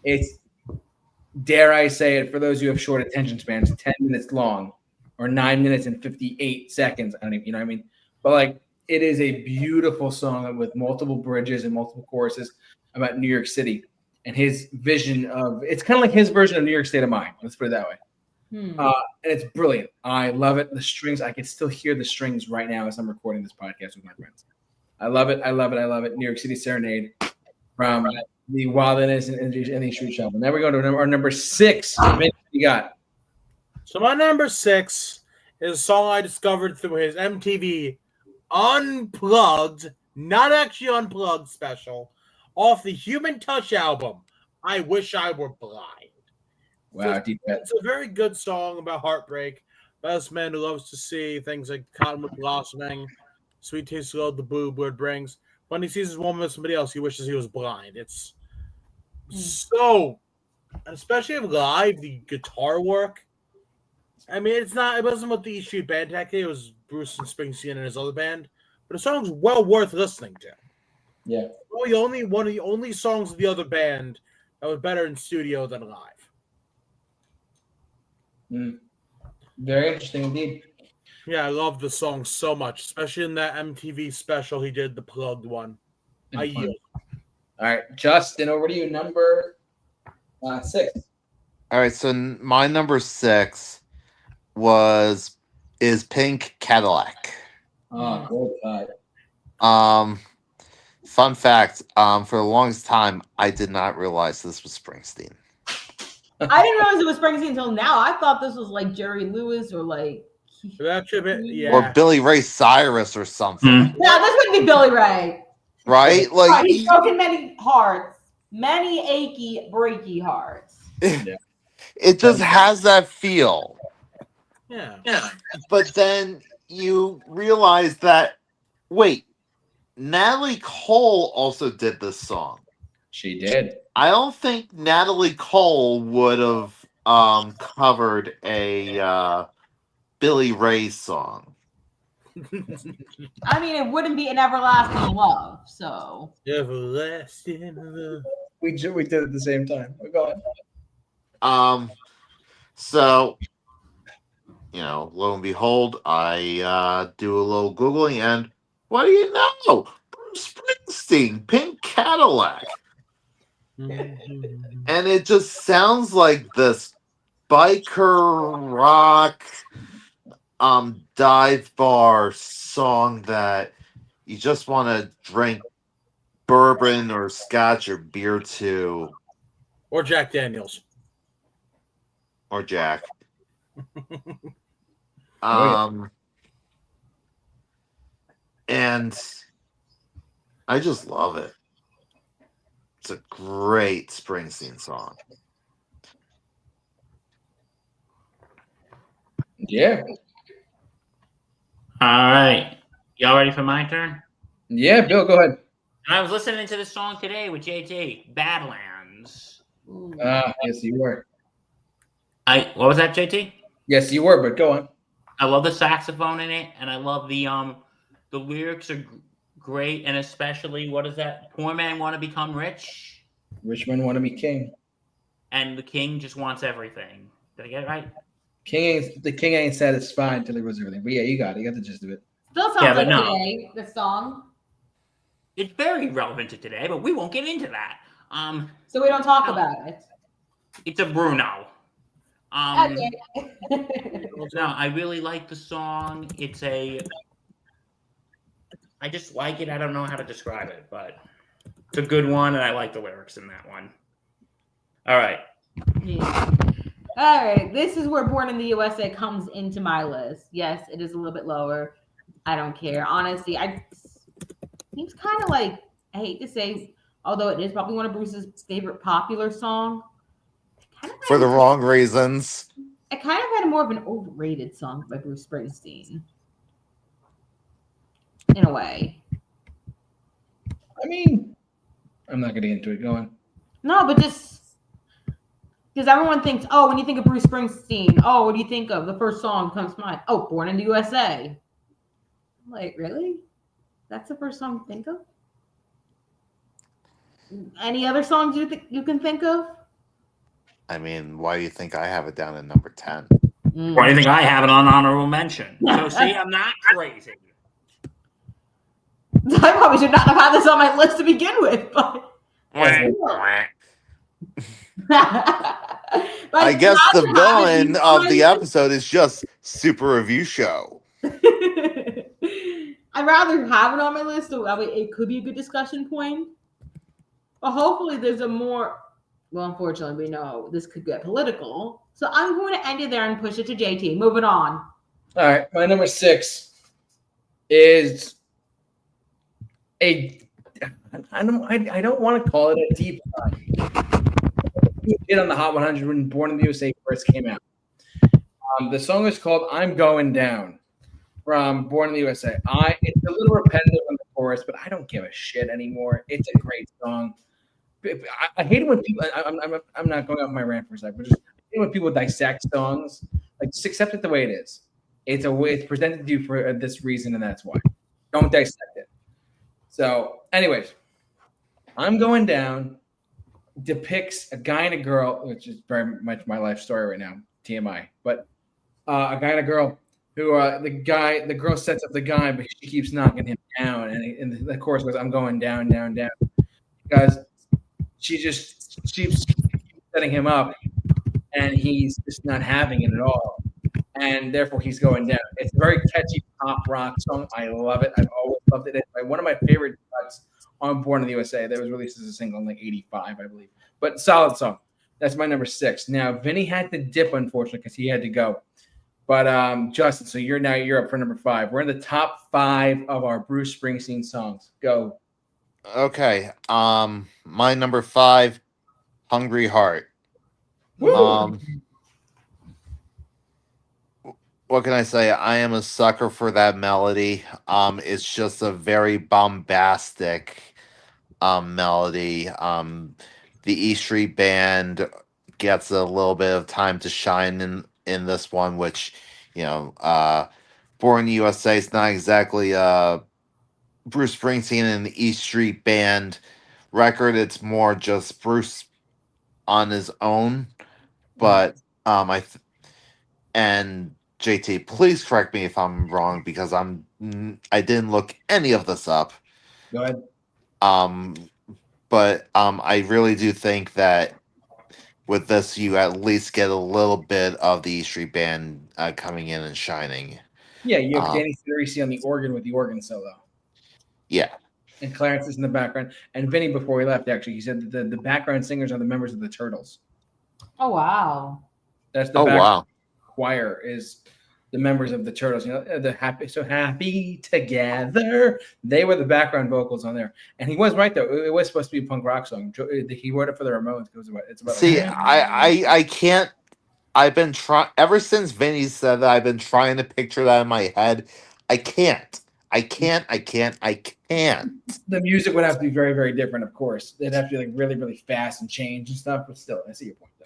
It's, dare I say it, for those who have short attention spans, 10 minutes long or 9 minutes and 58 seconds. I don't even, you know what I mean? But like, it is a beautiful song with multiple bridges and multiple choruses about New York City and his vision of, it's kind of like his version of New York State of Mind. Let's put it that way. And it's brilliant. I love it. The strings, I can still hear the strings right now as I'm recording this podcast with my friends. I love it. I love it. I love it. New York City Serenade from the Wildness and the Street Shuffle. Now we're going to our number 6. What you got? So my number 6 is a song I discovered through his MTV Unplugged, not actually Unplugged special, off the Human Touch album, I Wish I Were Blind. Wow, deep cut. It's a very good song about heartbreak. Best man who loves to see things like cottonwood blossoming, sweet taste of love the bluebird brings. When he sees his woman with somebody else, he wishes he was blind. It's so, especially live, the guitar work. I mean, it wasn't with the E Street Band technically. It was Bruce and Springsteen and his other band. But the song's well worth listening to. Yeah. One of the only songs of the other band that was better in studio than live. Very interesting indeed. Yeah, I love the song so much, especially in that MTV special he did, the plugged one. I yield. All right, Justin, over to you. Number 6. All right, so my number 6 is Pink Cadillac. Oh, great cut. Fun fact, for the longest time, I did not realize this was Springsteen. I didn't realize it was Springsteen until now. I thought this was like Jerry Lewis or like or Billy Ray Cyrus or something. Yeah, this would be Billy Ray. Right? Like he's broken many hearts, many achy, breaky hearts. It just has that feel. Yeah. But then you realize that, wait, Natalie Cole also did this song. She did. I don't think Natalie Cole would have covered a Billy Ray song. I mean, it wouldn't be an everlasting love, so. Everlasting love. We did it at the same time. Go on. So, lo and behold, I do a little Googling, and what do you know? Bruce Springsteen, Pink Cadillac. And it just sounds like this biker rock dive bar song that you just want to drink bourbon or scotch or beer to, Or Jack Daniels. or Jack. Oh, And I just love it. It's a great Springsteen song. Yeah. All right. Y'all ready for my turn? Yeah, Bill, go ahead. I was listening to the song today with JT, Badlands. Yes, you were. What was that, JT? Yes, you were, but go on. I love the saxophone in it, and I love the lyrics are great, and especially what is that? Poor man want to become rich, Rich men want to be king. and the king just wants everything. Did I get it right? The king ain't satisfied until he was everything. But yeah, you got it. You got the gist of it. Still sounds Yeah, but like no. today, the song. It's very relevant to today, but we won't get into that. So we don't talk No. about it. It's a Bruno. Okay. No, I really like the song. I just like it. I don't know how to describe it, but it's a good one, and I like the lyrics in that one. All right. Yeah. All right. This is where Born in the USA comes into my list. Yes, it is a little bit lower. I don't care. Honestly, seems kind of like, I hate to say, although it is probably one of Bruce's favorite popular songs. For the wrong reasons. I kind of had more of an overrated song by Bruce Springsteen. In a way. I mean, I'm not going to get into it. Go on. No, but just because everyone thinks, oh, when you think of Bruce Springsteen, oh, what do you think of? The first song comes to mind. Oh, Born in the USA. I'm like, really? That's the first song you think of? Any other songs you can think of? I mean, why do you think I have it down at number 10? Why do you think I have it on honorable mention? So see, I'm not crazy. I probably should not have had this on my list to begin with, but I guess the villain of the episode is just Super Review Show. I'd rather have it on my list so that way it could be a good discussion point. But hopefully there's a more, well, unfortunately we know this could get political. So I'm going to end it there and push it to JT. Moving on. All right. My number 6 is I don't want to call it a deep dive. Hit on the Hot 100 when Born in the USA first came out. The song is called "I'm Going Down" from Born in the USA. It's a little repetitive on the chorus, but I don't give a shit anymore. It's a great song. I hate it when people. I'm not going off my rant for a second, but just I hate when people dissect songs. Like, just accept it the way it is. It's a way it's presented to you for this reason, and that's why. Don't dissect it. So, anyways, I'm Going Down depicts a guy and a girl, which is very much my life story right now, TMI. But a guy and a girl who the girl sets up the guy, but she keeps knocking him down, and the chorus goes, "I'm going down, down, down," because she just keeps setting him up, and he's just not having it at all, and therefore he's going down. It's a very catchy pop rock song. I love it. I've always loved it. It's one of my favorite cuts on Born in the USA that was released as a single in like '85, I believe. But solid song. That's my number 6. Now, Vinny had to dip, unfortunately, because he had to go. But Justin, so you're up for number 5. We're in the top 5 of our Bruce Springsteen songs. Go. Okay. My number 5, Hungry Heart. Woo! What can I say? I am a sucker for that melody. It's just a very bombastic melody. The E Street Band gets a little bit of time to shine in this one, which, Born in the USA is not exactly Bruce Springsteen and the E Street Band record, it's more just Bruce on his own. But and JT, please correct me if I'm wrong because I didn't look any of this up. Go ahead. But I really do think that with this, you at least get a little bit of the E Street Band coming in and shining. Yeah, you have Danny Cerisi on the organ with the organ solo. Yeah. And Clarence is in the background. And Vinny, before he left, actually, he said that the background singers are the members of the Turtles. Oh wow. That's the background choir is the members of the Turtles. You know, the happy together. They were the background vocals on there. And he was right though. It was supposed to be a punk rock song. He wrote it for the Ramones. It's about See, I can't. I've been trying ever since Vinny said that. I've been trying to picture that in my head. I can't. The music would have to be very, very different, of course. It'd have to be like really, really fast and change and stuff. But still, I see your point though.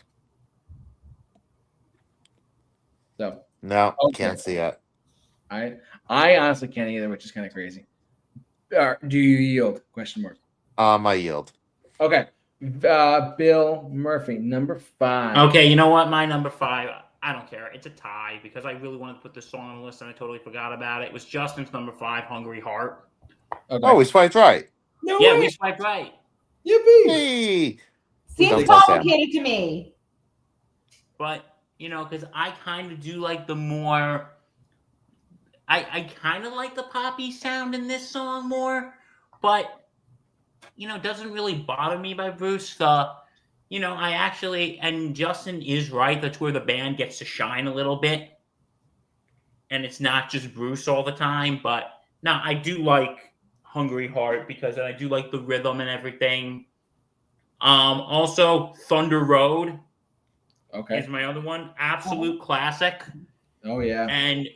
So no, can't see it. I honestly can't either, which is kind of crazy. Do you yield? Question mark. I yield. Okay. Bill Murphy, number 5. Okay, you know what? My number 5, I don't care. It's a tie because I really wanted to put this song on the list and I totally forgot about it. It was Justin's number 5, Hungry Heart. Okay. Oh, we swiped right. No Yeah, way. we swiped right. Yippee. Hey. Seems complicated to me. But, you know, because I kind of do like the more... I kind of like the poppy sound in this song more, but... You know, doesn't really bother me by Bruce. You know, I actually, and Justin is right. That's where the band gets to shine a little bit. And it's not just Bruce all the time. But no, I do like Hungry Heart because I do like the rhythm and everything. Also, Thunder Road is my other one. Absolute classic. Oh, yeah. And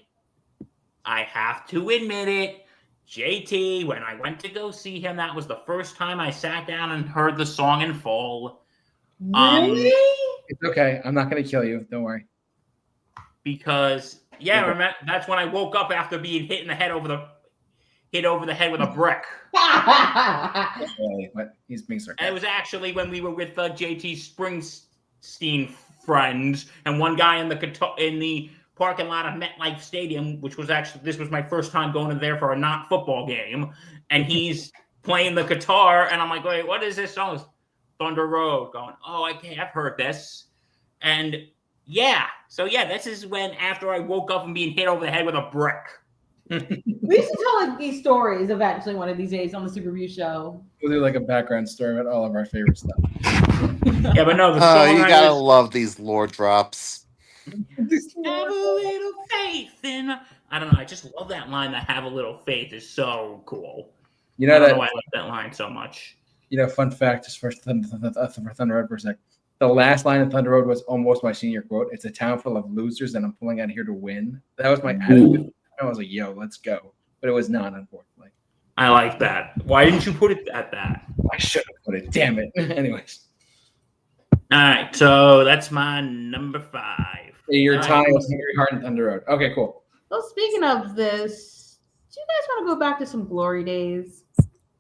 I have to admit it. JT, when I went to go see him, that was the first time I sat down and heard the song in full. Really? It's okay. I'm not going to kill you. Don't worry. Because remember, that's when I woke up after being hit over the head with a brick. But he's being sarcastic. And it was actually when we were with JT's Springsteen friends, and one guy in the parking lot of MetLife Stadium, this was my first time going in there for a not football game, and he's playing the guitar, and I'm like, wait, what is this song? Thunder Road. Going, oh, I've heard this, and this is when after I woke up and being hit over the head with a brick. We used to tell these stories eventually one of these days on the Super Review Show. We'll do like a background story about all of our favorite stuff. Yeah, but no, the song you gotta love these lore drops. Have a little faith in. I don't know. I just love that line. That have a little faith is so cool. You know I don't that. know why I love that line so much. You know, fun fact, just for Thunder Road for a sec. The last line of Thunder Road was almost my senior quote. It's a town full of losers, and I'm pulling out of here to win. That was my attitude. I was like, "Yo, let's go," but it was not, unfortunately. I like that. Why didn't you put it at that? I should have put it. Damn it. Anyways. All right, so that's my number 5. Your tie is Hungry Heart and Thunder Road. Okay, cool. Well, speaking of this, do you guys want to go back to some glory days?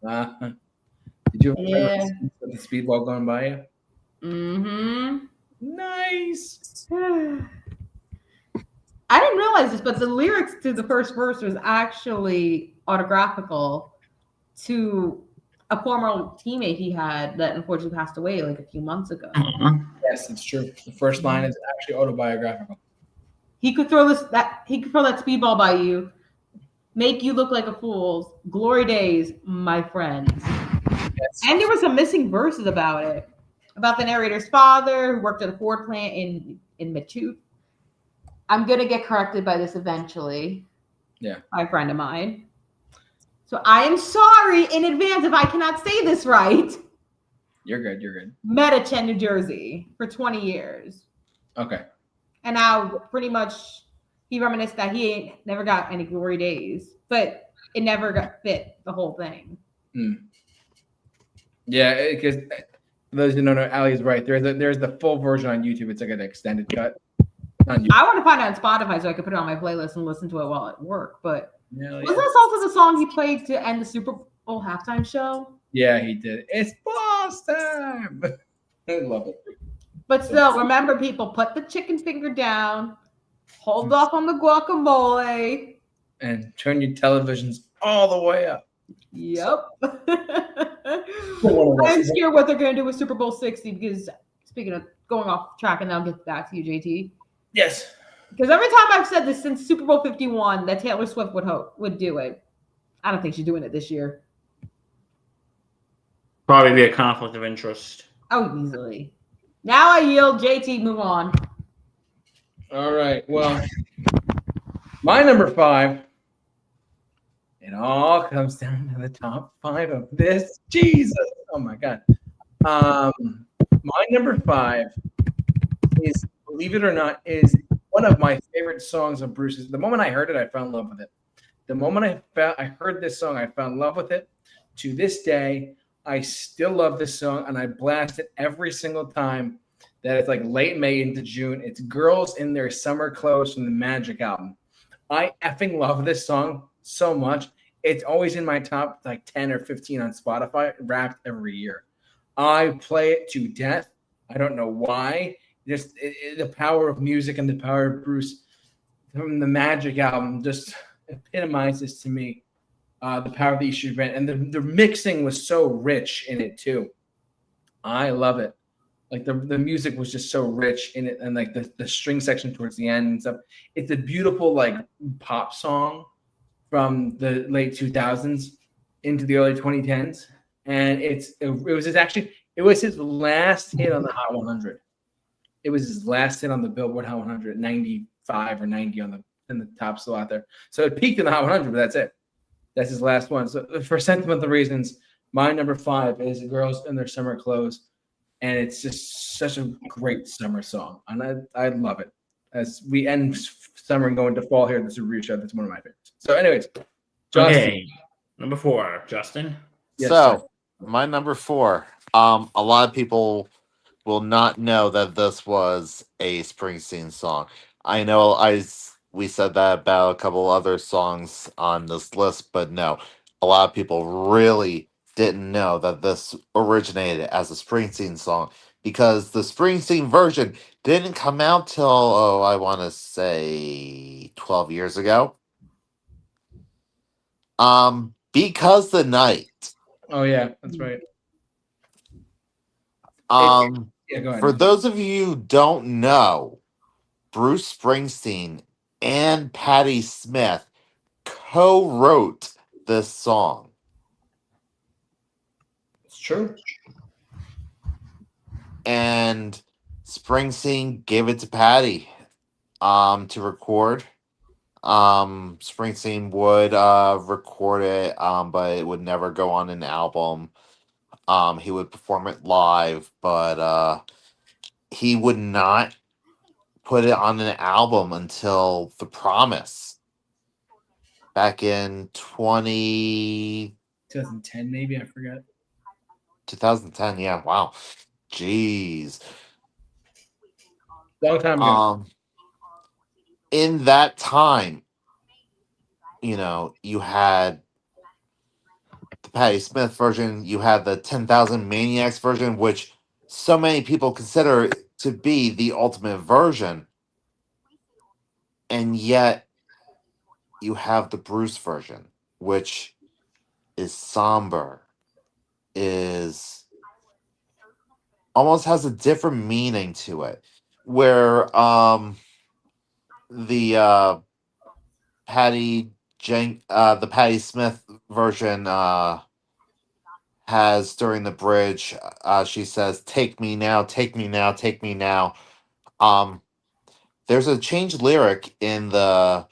Did you have the speedball going by you? Mm-hmm. Nice. I didn't realize this, but the lyrics to the first verse was actually autographical to a former teammate he had that unfortunately passed away like a few months ago. Yes, it's true. The first line is actually autobiographical. He could throw that speedball by you, make you look like a fool. Glory days, my friends. Yes. And there were some missing verses about it. About the narrator's father who worked at a Ford plant in Matute. I'm gonna get corrected by this eventually. Yeah. By a friend of mine. So I am sorry in advance if I cannot say this right. You're good. You're good. Mettachen, New Jersey for 20 years. Okay. And now pretty much he reminisced that he ain't never got any glory days, but it never got fit the whole thing. Yeah, because those who don't know, Ali is right. There's the full version on YouTube. It's like an extended cut on YouTube. I want to find it on Spotify so I could put it on my playlist and listen to it while at work. But Yeah, wasn't this also the song he played to end the Super Bowl halftime show? Yeah, he did. It's Boss time. I love it. But still, remember, people, put the chicken finger down, hold off on the guacamole. And turn your televisions all the way up. Yep. One of us. I'm scared what they're going to do with Super Bowl 60 because, speaking of going off track, and I'll get back to you, JT. Yes. Because every time I've said this since Super Bowl 51 that Taylor Swift would do it, I don't think she's doing it this year. Probably be a conflict of interest. Oh, easily. Now I yield. JT, move on. All right. Well, my number 5. It all comes down to the top 5 of this. Jesus. Oh my God. My number 5 is, believe it or not, is one of my favorite songs of Bruce's. The moment I heard it, I fell in love with it. The moment I heard this song, I fell in love with it. To this day, I still love this song, and I blast it every single time that it's like late May into June. It's Girls in Their Summer Clothes from the Magic album. I effing love this song so much. It's always in my top like 10 or 15 on Spotify, wrapped every year. I play it to death. I don't know why. Just the power of music and the power of Bruce from the Magic album just epitomizes to me the power of the Eastern Band. And the mixing was so rich in it too. I love it. Like the music was just so rich in it, and like the string section towards the end and stuff. It's a beautiful like pop song from the late 2000s into the early 2010s, and it was his last hit on the Hot 100. It was his last hit on the Billboard Hot 100, 95 or 90 in the top still out there. So it peaked in the Hot 100, but that's it. That's his last one. So for sentimental reasons, my number 5 is Girls in Their Summer Clothes. And it's just such a great summer song. And I love it. As we end summer and go into fall here at the Super Review Show, that's one of my favorites. So anyways, Justin. Okay, number 4, Justin. Yes, So my number 4. A lot of people will not know that this was a Springsteen song. I know we said that about a couple other songs on this list, but no, a lot of people really didn't know that this originated as a Springsteen song, because the Springsteen version didn't come out till, I want to say 12 years ago. Because the Night. Oh yeah, that's right. Yeah, go ahead. For those of you who don't know, Bruce Springsteen and Patti Smith co-wrote this song. It's true. And Springsteen gave it to Patti to record. Springsteen would record it, but it would never go on an album. He would perform it live, but he would not put it on an album until The Promise back in 2010 maybe, I forgot. 2010. Yeah, wow. Jeez. Long time ago. In that time, you had the Patti Smith version, you had the 10,000 Maniacs version, which so many people consider to be the ultimate version. And yet you have the Bruce version, which is somber, is almost has a different meaning to it. Where the Patti Smith version has, during the bridge, she says, "Take me now, take me now, take me now." There's a changed lyric in the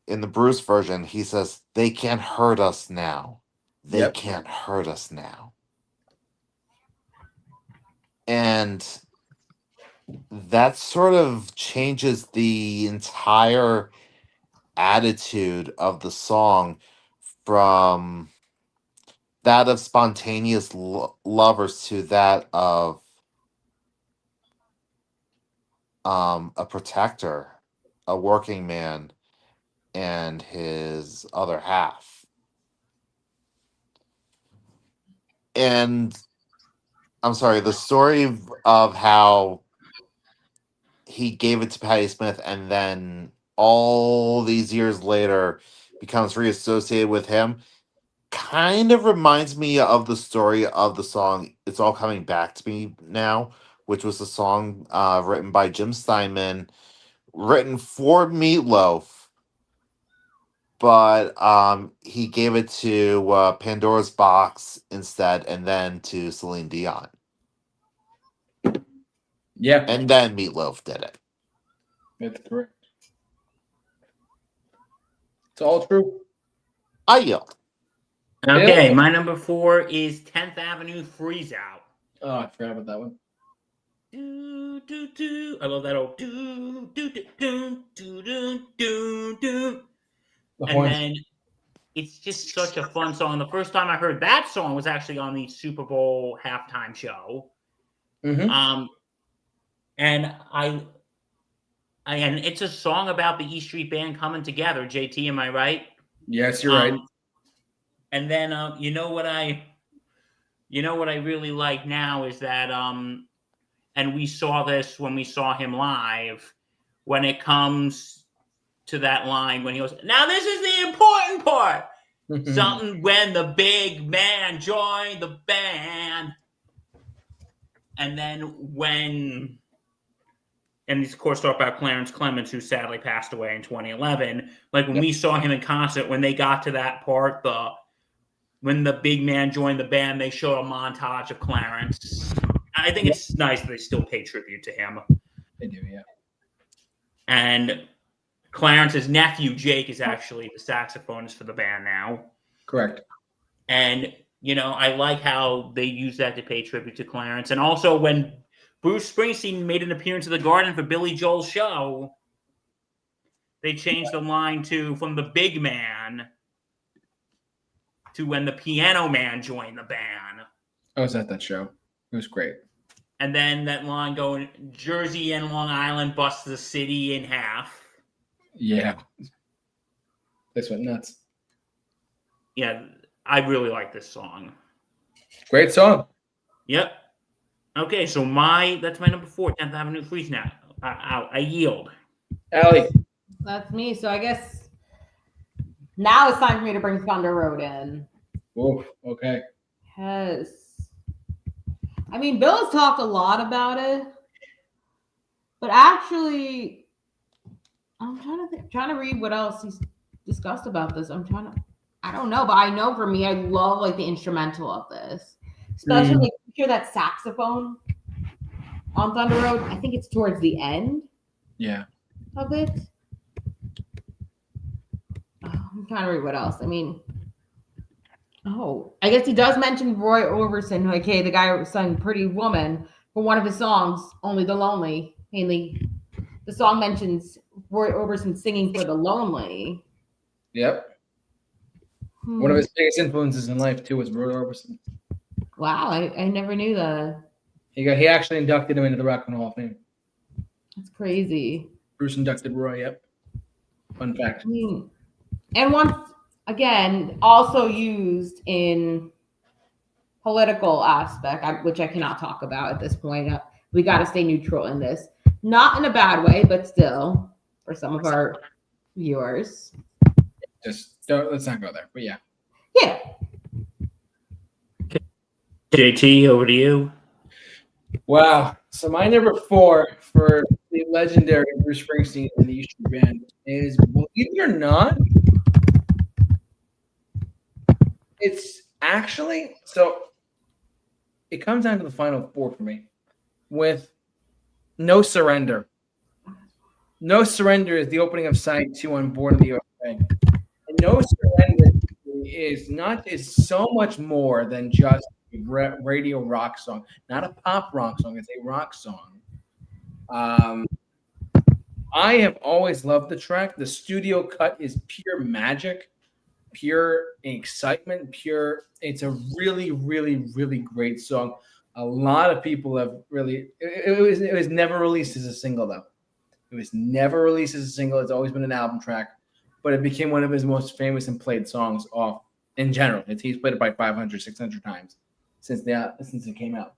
Bruce version. He says, "They can't hurt us now. They Yep. can't hurt us now." And that sort of changes the entire attitude of the song from that of spontaneous lovers to that of a protector, a working man, and his other half. And I'm sorry, the story of how he gave it to Patti Smith and then all these years later becomes reassociated with him kind of reminds me of the story of the song It's All Coming Back to Me Now, which was a song written by Jim Steinman, written for Meatloaf, but he gave it to Pandora's Box instead and then to Celine Dion. Yeah, And then Meatloaf did it. that's correct. It's all true. I yield. Okay, Bill? my number 4 is 10th Avenue Freeze Out. Oh, I forgot about that one. Do, do, do. I love that old do, do, do, do, do, do, do, do. The And horns. then it's just such a fun song. The first time I heard that song was actually on the Super Bowl halftime show. Mm-hmm. And and it's a song about the E Street Band coming together. JT, am I right? Yes, you're right. And then you know what I really like now is that and we saw this when we saw him live, when it comes to that line when he goes, now this is the important part. Something when the big man joined the band. And then and of course talk about Clarence Clemens, who sadly passed away in 2011. Like when we saw him in concert, when they got to that part, when the big man joined the band, they showed a montage of Clarence. I think it's nice that they still pay tribute to him. They do, yeah. And Clarence's nephew, Jake, is actually the saxophonist for the band now. Correct. And, I like how they use that to pay tribute to Clarence. And also when Bruce Springsteen made an appearance at the Garden for Billy Joel's show, they changed the line from the big man to when the piano man joined the band. I was at that show. It was great. And then that line going, Jersey and Long Island busts the city in half. Yeah. This went nuts. Yeah, I really like this song. Great song. Yep. Okay, so that's my number 4, 10th Avenue Freeze now. I yield. Allie. That's me. So I guess now it's time for me to bring Thunder Road in. Oh, okay. Yes. I mean, Bill has talked a lot about it, but actually, I'm trying to read what else he's discussed about this. I don't know, but I know for me, I love like the instrumental of this, especially like you hear that saxophone on Thunder Road. I think it's towards the end. Yeah. Of it. I'm trying to read what else. I mean, I guess he does mention Roy Orbison, okay, the guy who sang Pretty Woman, for one of his songs, Only the Lonely. Mainly, the song mentions Roy Orbison singing for the lonely. Yep. One of his biggest influences in life, too, was Roy Orbison. Wow, I never knew that. He actually inducted him into the Rock and Roll Hall of Fame. That's crazy. Bruce inducted Roy, yep. Fun fact. I mean, and once again, also used in political aspect, which I cannot talk about at this point. We got to stay neutral in this. Not in a bad way, but still, for some of our viewers. Let's not go there, but yeah. Yeah. JT, over to you. Wow. So my number 4 for the legendary Bruce Springsteen and the E Street Band is, believe it or not, it's actually, so it comes down to the final 4 for me with No Surrender. No Surrender is the opening of side 2 on Born in the USA. And No Surrender is so much more than just a radio rock song, not a pop rock song. It's a rock song. I have always loved the track. The studio cut is pure magic, pure excitement, it's a really, really, really great song. A lot of people have really, it was never released as a single, though. It was never released as a single. It's always been an album track, but it became one of his most famous and played songs in general. He's played it by 500, 600 times since it came out.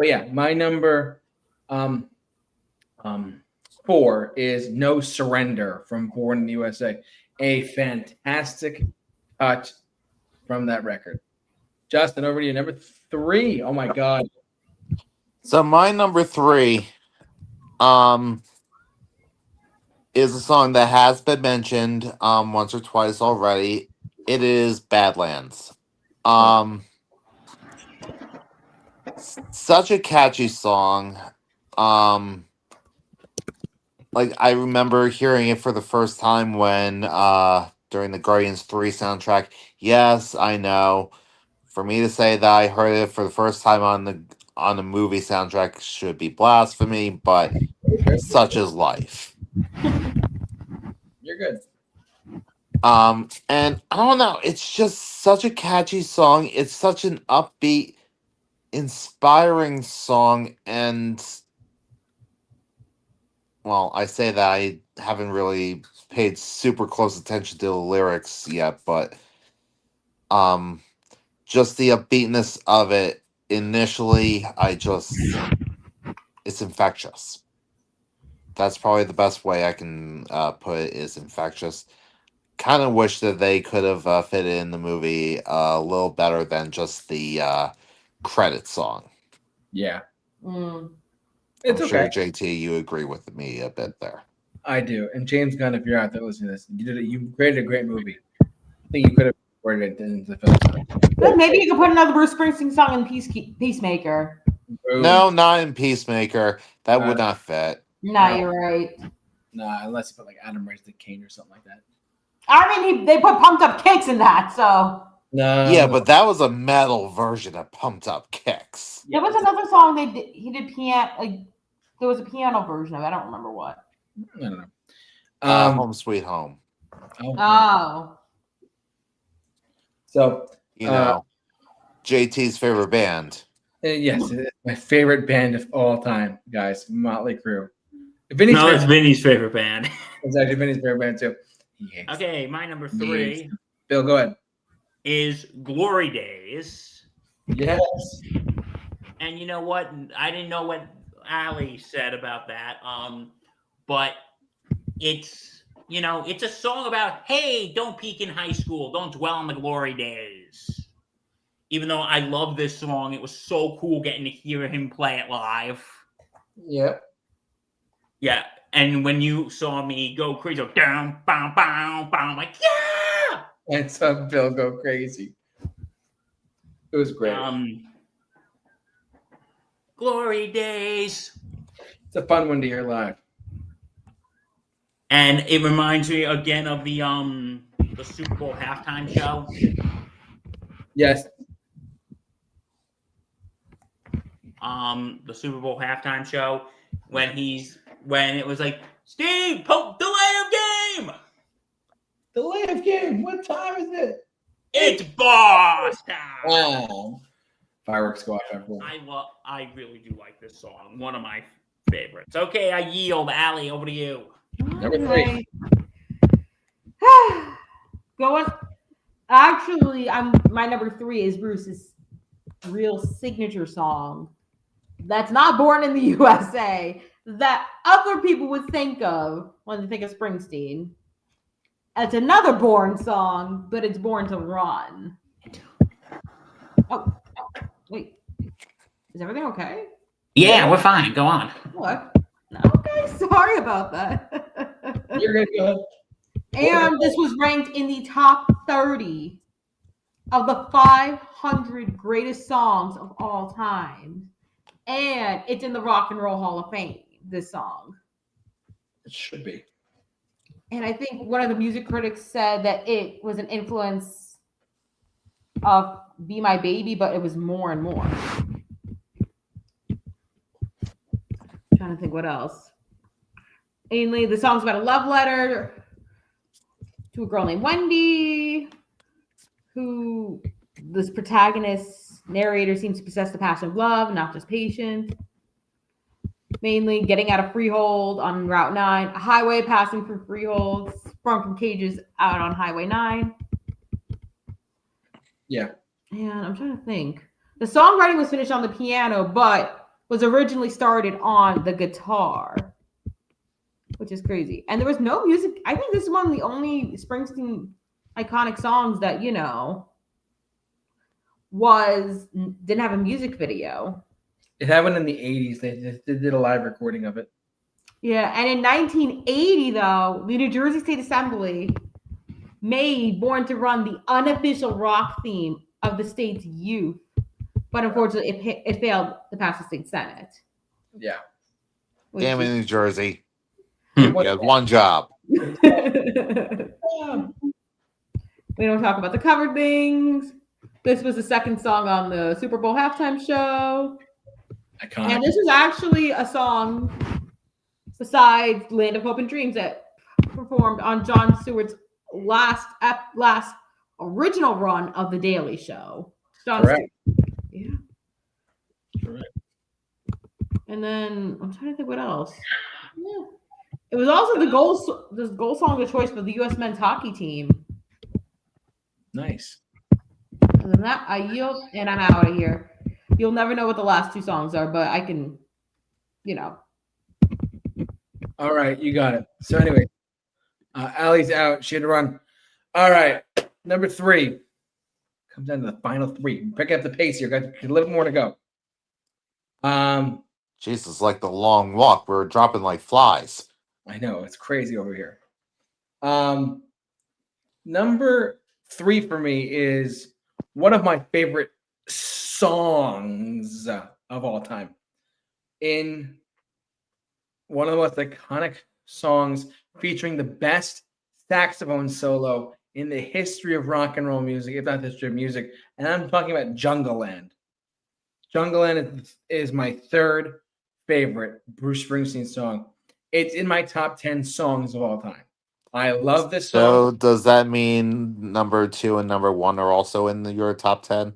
But yeah, my number 4 is No Surrender from Born in the USA. A fantastic touch from that record. Justin, over to you. Number 3. Oh my God. So my number 3 is a song that has been mentioned once or twice already. It is Badlands. Such a catchy song. Like I remember hearing it for the first time when during the Guardians 3 soundtrack. Yes, I know. For me to say that I heard it for the first time on the movie soundtrack should be blasphemy, but such is life. You're good. And I don't know, it's just such a catchy song. It's such an upbeat, inspiring song, and well, I say that I haven't really paid super close attention to the lyrics yet, but just the upbeatness of it initially, it's infectious. That's probably the best way I can put it, is infectious. Kind of wish that they could have fit it in the movie a little better than just the credit song. Yeah. I'm sure, JT, you agree with me a bit there. I do. And James Gunn, if you're out there listening to this, you created a great movie. I think you could have recorded it into the film. But maybe you could put another Bruce Springsteen song in Peacemaker. No, not in Peacemaker. That would not fit. Nah, you're right. Nah, unless you put like Adam Raised the King or something like that. I mean, they put Pumped Up Kicks in that, so. No. Yeah, but that was a metal version of Pumped Up Kicks. There was another song he did piano. Like, there was a piano version of it. I don't remember what. I don't know. Home Sweet Home. Oh. So, JT's favorite band. Yes, it's my favorite band of all time, guys. Motley Crue. It's Vinny's favorite band. It's actually Vinny's favorite band too. Okay, my number 3. Bill, go ahead. Is Glory Days. Yes. And you know what? I didn't know what Ali said about that. But it's a song about, hey, don't peak in high school, don't dwell on the glory days. Even though I love this song, it was so cool getting to hear him play it live. Yep. Yeah, and when you saw me go crazy, down, bow, bow, bow, I'm like, yeah! And saw Bill go crazy. It was great. Glory Days. It's a fun one to hear live. And it reminds me again of the Super Bowl halftime show. Yes. The Super Bowl halftime show when it was like, Steve, delay of game. Delay of game. What time is it? It's boss time. Oh. Fireworks go off everyone. I really do like this song. One of my favorites. Okay, I yield. Allie, over to you. Number 3. Actually, my number 3 is Bruce's real signature song. That's not Born in the USA. That other people would think of when they think of Springsteen. It's another Born song, but it's Born to Run. Oh, wait. Is everything okay? Yeah, we're fine. Go on. What? Okay, sorry about that. You're going to go ahead. And this was ranked in the top 30 of the 500 greatest songs of all time. And it's in the Rock and Roll Hall of Fame, this song. It should be. And I think one of the music critics said that it was an influence of Be My Baby, but it was more and more. Trying to think what else. Mainly, the song's about a love letter to a girl named Wendy, who this protagonist narrator seems to possess the passion of love, not just patience. Mainly getting out of Freehold on Route 9, a highway passing through Freehold, sprung from cages out on Highway 9. Yeah. And I'm trying to think. The songwriting was finished on the piano, but was originally started on the guitar, which is crazy. And there was no music. I think this is one of the only Springsteen iconic songs that, you know, didn't have a music video. It happened in the 80s. They did a live recording of it. Yeah, and in 1980, though, the New Jersey State Assembly made Born to Run the unofficial rock theme of the state's youth, but unfortunately, it failed to pass the state Senate. Yeah. Damn it, New Jersey. Hmm. You had one job. We don't talk about the covered things. This was the second song on the Super Bowl halftime show. Iconic. And this was actually a song besides Land of Hope and Dreams that performed on Jon Stewart's last original run of The Daily Show. Jon Correct. Stewart. Yeah. Correct. And then I'm trying to think what else. Yeah. It was also the goal song of choice for the U.S. men's hockey team. Nice. Other than that, I yield and I'm out of here. You'll never know what the last two songs are, but I can, you know. All right, you got it. So anyway, Allie's out. She had to run. All right, number 3 comes down to the final 3. Pick up the pace here, guys. A little more to go. Jesus, like the long walk. We're dropping like flies. I know it's crazy over here. Number 3 for me is one of my favorite songs of all time. In one of the most iconic songs featuring the best saxophone solo in the history of rock and roll music, if not the history of music. And I'm talking about Jungle Land. Jungle Land is my 3rd favorite Bruce Springsteen song. It's in my top 10 songs of all time. I love this song. So does that mean number 2 and number 1 are also in your top 10?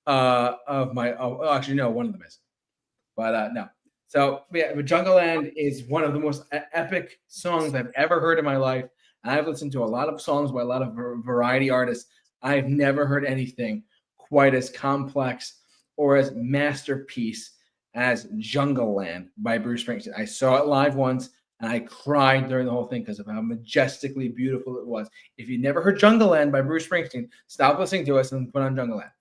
Actually, no, one of them is. But no. So yeah, but Jungle Land is one of the most epic songs I've ever heard in my life. And I've listened to a lot of songs by a lot of variety artists. I've never heard anything quite as complex or as masterpiece as Jungle Land by Bruce Springsteen. I saw it live once and I cried during the whole thing because of how majestically beautiful it was. If you never heard Jungle Land by Bruce Springsteen, stop listening to us and put on Jungle Land.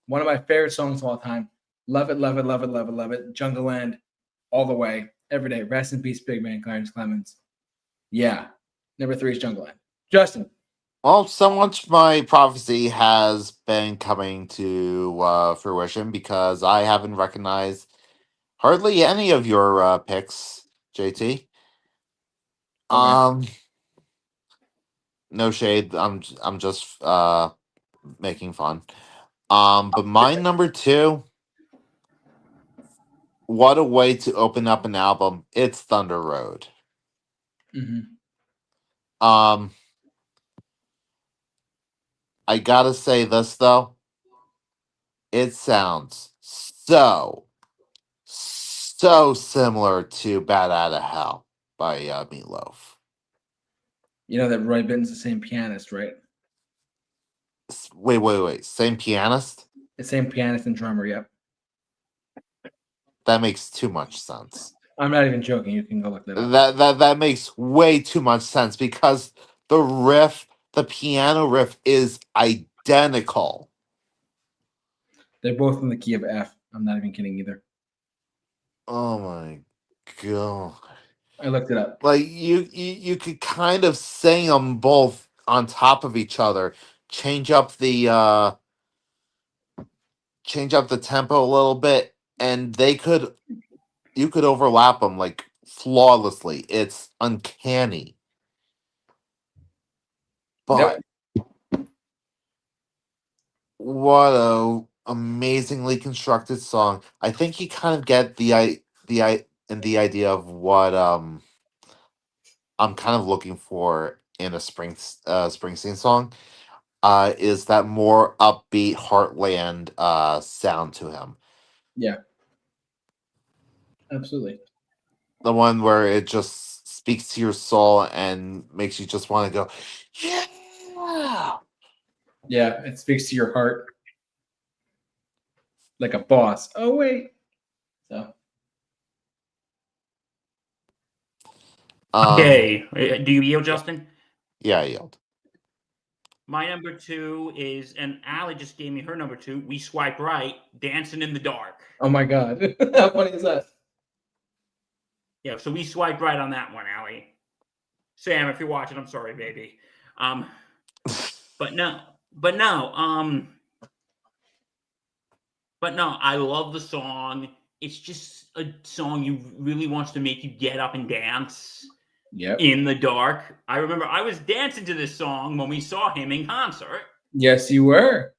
One of my favorite songs of all time. Love it, love it, love it, love it, love it. Jungle Land all the way, every day. Rest in peace, big man, Clarence Clemens. Yeah. Number 3 is Jungle Land. Justin. Well, so much my prophecy has been coming to fruition because I haven't recognized hardly any of your picks, JT. Okay. No shade. I'm just making fun. But my number 2, what a way to open up an album. It's Thunder Road. Mm-hmm. I gotta say this though. It sounds so similar to Bad Out of Hell by Meatloaf. You know that Roy Bittan's the same pianist, right? Wait. Same pianist? The same pianist and drummer, yep. That makes too much sense. I'm not even joking. You can go look that up. That makes way too much sense because the piano riff is identical. They're both in the key of F. I'm not even kidding either. Oh my god. I looked it up. Like you could kind of sing them both on top of each other, change up the tempo a little bit, and you could overlap them like flawlessly. It's uncanny. But what a amazingly constructed song. I think you kind of get the idea of what I'm kind of looking for in a Springsteen song. Is that more upbeat Heartland sound to him? Yeah. Absolutely. The one where it just speaks to your soul and makes you just want to go, yeah. Yeah, it speaks to your heart like a boss. Oh, wait. Okay. Do you yield, Justin? Yeah, I yield. My number 2 is, and Allie just gave me her number 2. We Swipe Right, Dancing in the Dark. Oh my god. How funny is that? Yeah, so we swiped right on that one, Allie. Sam, if you're watching, I'm sorry, baby. But no, but no, but no, I love the song. It's just a song you really wants to make you get up and dance Yep. in the dark. I remember I was dancing to this song when we saw him in concert, Yes, you were.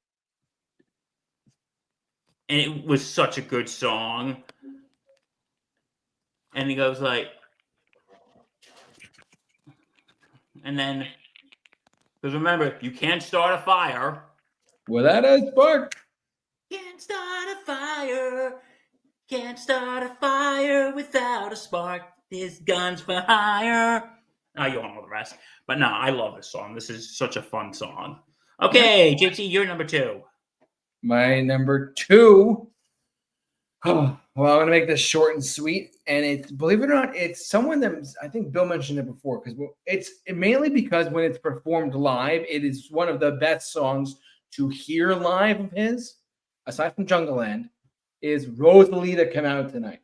and it was such a good song. And he goes like, and then, because remember, you can't start a fire. Without a spark. Can't start a fire. Can't start a fire without a spark. There's guns for hire. Oh, you all know the rest. But no, I love this song. This is such a fun song. Okay, JT, you're number 2. My number 2. Oh, well, I'm gonna make this short and sweet, and it's, believe it or not, it's someone that I think Bill mentioned it before, because it's mainly because when it's performed live, it is one of the best songs to hear live of his, aside from Jungle Land, is Rosalita Come Out Tonight.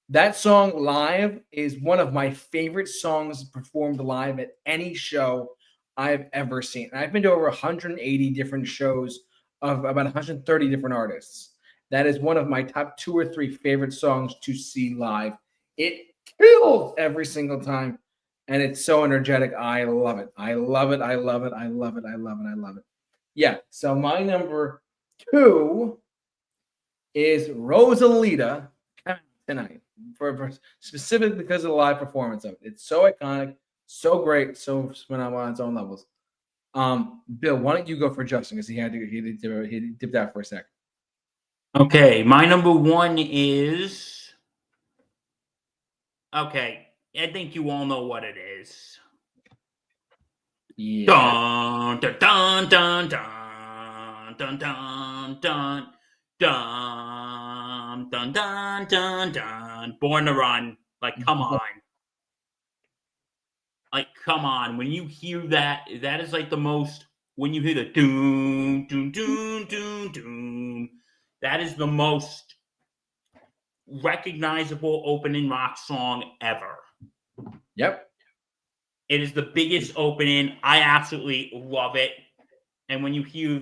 That song live is one of my favorite songs performed live at any show I've ever seen. And I've been to over 180 different shows of about 130 different artists. That is one of my top 2 or 3 favorite songs to see live. It kills every single time, and it's so energetic. I love it. I love it. I love it. I love it. I love it. I love it. Yeah. So my number 2 is Rosalita Tonight, for specifically because of the live performance of it. It's so iconic, so great, so phenomenal on its own levels. Bill, why don't you go for Justin, because he dipped out for a sec. Okay, my number 1 is, okay, I think you all know what it is. Yeah. Dun dun dun dun dun dun dun dun dun dun dun dun dun. Born to Run. Like, come on. Like, come on. When you hear that, that is like the most, when you hear the doom, doom, doom, doom, doom, that is the most recognizable opening rock song ever. Yep. It is the biggest opening. I absolutely love it. And when you hear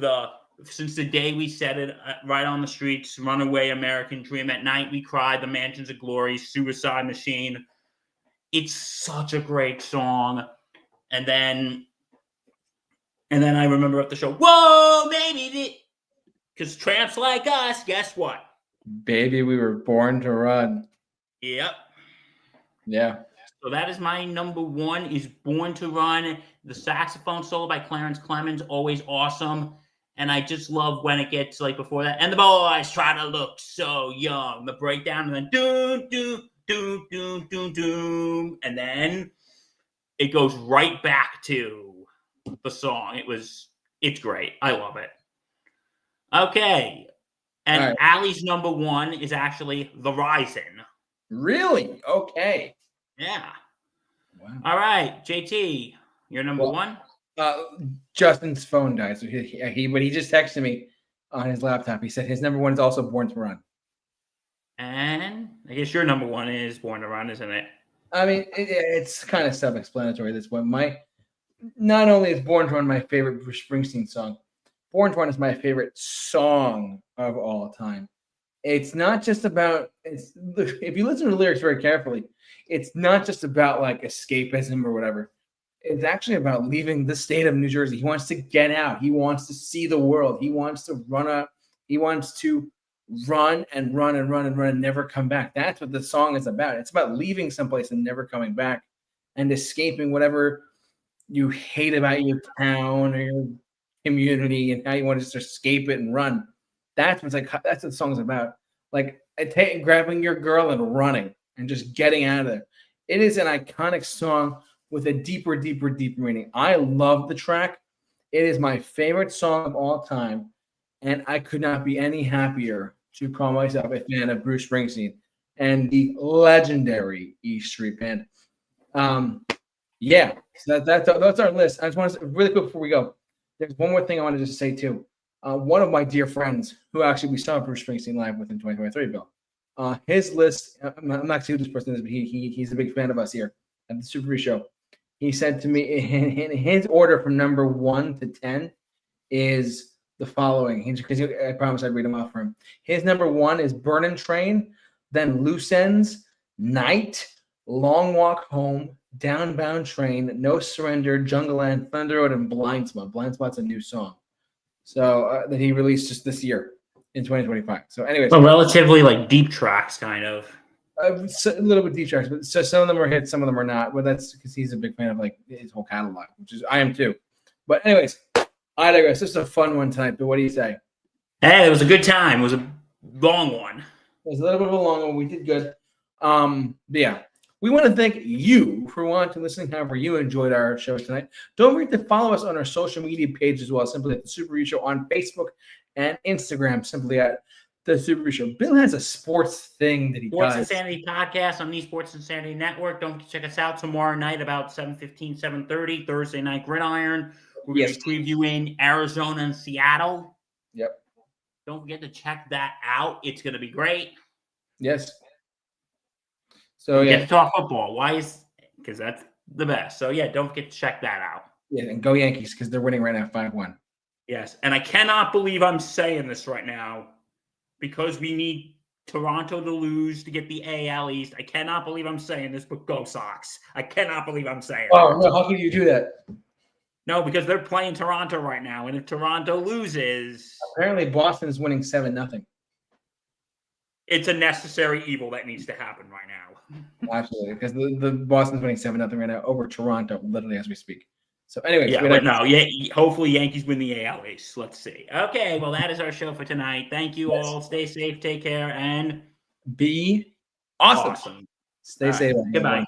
since the day we said it, Right on the Streets, Runaway American Dream, At Night We Cry, The Mansions of Glory, Suicide Machine. It's such a great song. And then I remember at the show, whoa, baby, because Tramps Like Us, guess what? Baby, we were born to run. Yep. Yeah. So that is my number 1, is Born to Run. The saxophone solo by Clarence Clemens, always awesome. And I just love when it gets like before that. And the boys try to look so young. The breakdown, and then doom, doom, doom, doom, doom, doom. And then it goes right back to the song. It's great. I love it. Okay. And All right. Allie's number 1 is actually The Rising. Really? Okay. Yeah. Wow. All right, JT, you're number 1. Justin's phone died, so he just texted me on his laptop. He said his number 1 is also Born to Run. And I guess your number 1 is Born to Run, isn't it? I mean, it's kind of self-explanatory at this point. Not only is Born to Run my favorite Bruce Springsteen song, Born to Run is my favorite song of all time. It's not just about, if you listen to the lyrics very carefully, it's not just about like escapism or whatever. It's actually about leaving the state of New Jersey. He wants to get out. He wants to see the world. He wants to run up. He wants to run and run and run and run and never come back. That's what the song is about. It's about leaving someplace and never coming back and escaping whatever you hate about your town or your community and how you want to just escape it and run. That's what the song's about. Like grabbing your girl and running and just getting out of there. It is an iconic song with a deeper, deeper, deeper meaning. I love the track. It is my favorite song of all time, and I could not be any happier to call myself a fan of Bruce Springsteen and the legendary E Street Band. Yeah, so that's our list. I just want to really quick before we go. There's one more thing I wanted to just say too. One of my dear friends, who actually we saw Bruce Springsteen live with in 2023, Bill. His list. I'm not sure who this person is, but he's a big fan of us here at the Super Review Show. He said to me, in his order from number 1 to 10 is the following. Because I promised I'd read them off for him. His number 1 is Burnin' Train, then Loose Ends, Night, Long Walk Home, Downbound Train, No Surrender, Jungle Land, Thunder Road, and Blind Spot. Blind Spot's a new song. So that he released just this year in 2025. So anyways. Well, relatively like deep tracks, kind of. A little bit deep tracks, but so some of them are hits, some of them are not. Well, that's because he's a big fan of like his whole catalog, which is I am too. But anyways, I digress. This is a fun one tonight. But what do you say? Hey, it was a good time. It was a long one. It was a little bit of a long one. We did good. But yeah, we want to thank you for wanting to listen. However, you enjoyed our show tonight. Don't forget to follow us on our social media page as well. Simply at the Super Review Show on Facebook and Instagram. Simply at the Super Review Show. Bill has a sports thing that he Sports does. Insanity podcast on the Sports Insanity Network. Don't forget to check us out tomorrow night about 7:15, 7:30, Thursday Night Gridiron. We're going to be previewing Arizona and Seattle. Yep. Don't forget to check that out. It's going to be great. Yes. So We yeah, get to talk football. Why is because that's the best. So yeah, don't forget to check that out. yeah, and go Yankees because they're winning right now 5-1. Yes, and I cannot believe I'm saying this right now because we need Toronto to lose to get the AL East. I cannot believe I'm saying this, but go Sox. I cannot believe I'm saying Oh no, how can you do that? No, because they're playing Toronto right now, and if Toronto loses, Apparently Boston is winning 7-0. it's a necessary evil that needs to happen right now. Absolutely, because the Boston's winning 7-0 right now over Toronto, literally as we speak. So, anyways, Yeah, but no, yeah. Hopefully, Yankees win the AL East. Let's see. Okay, well, that is our show for tonight. Thank you all. Stay safe, take care, and be awesome. awesome. Stay safe. Goodbye.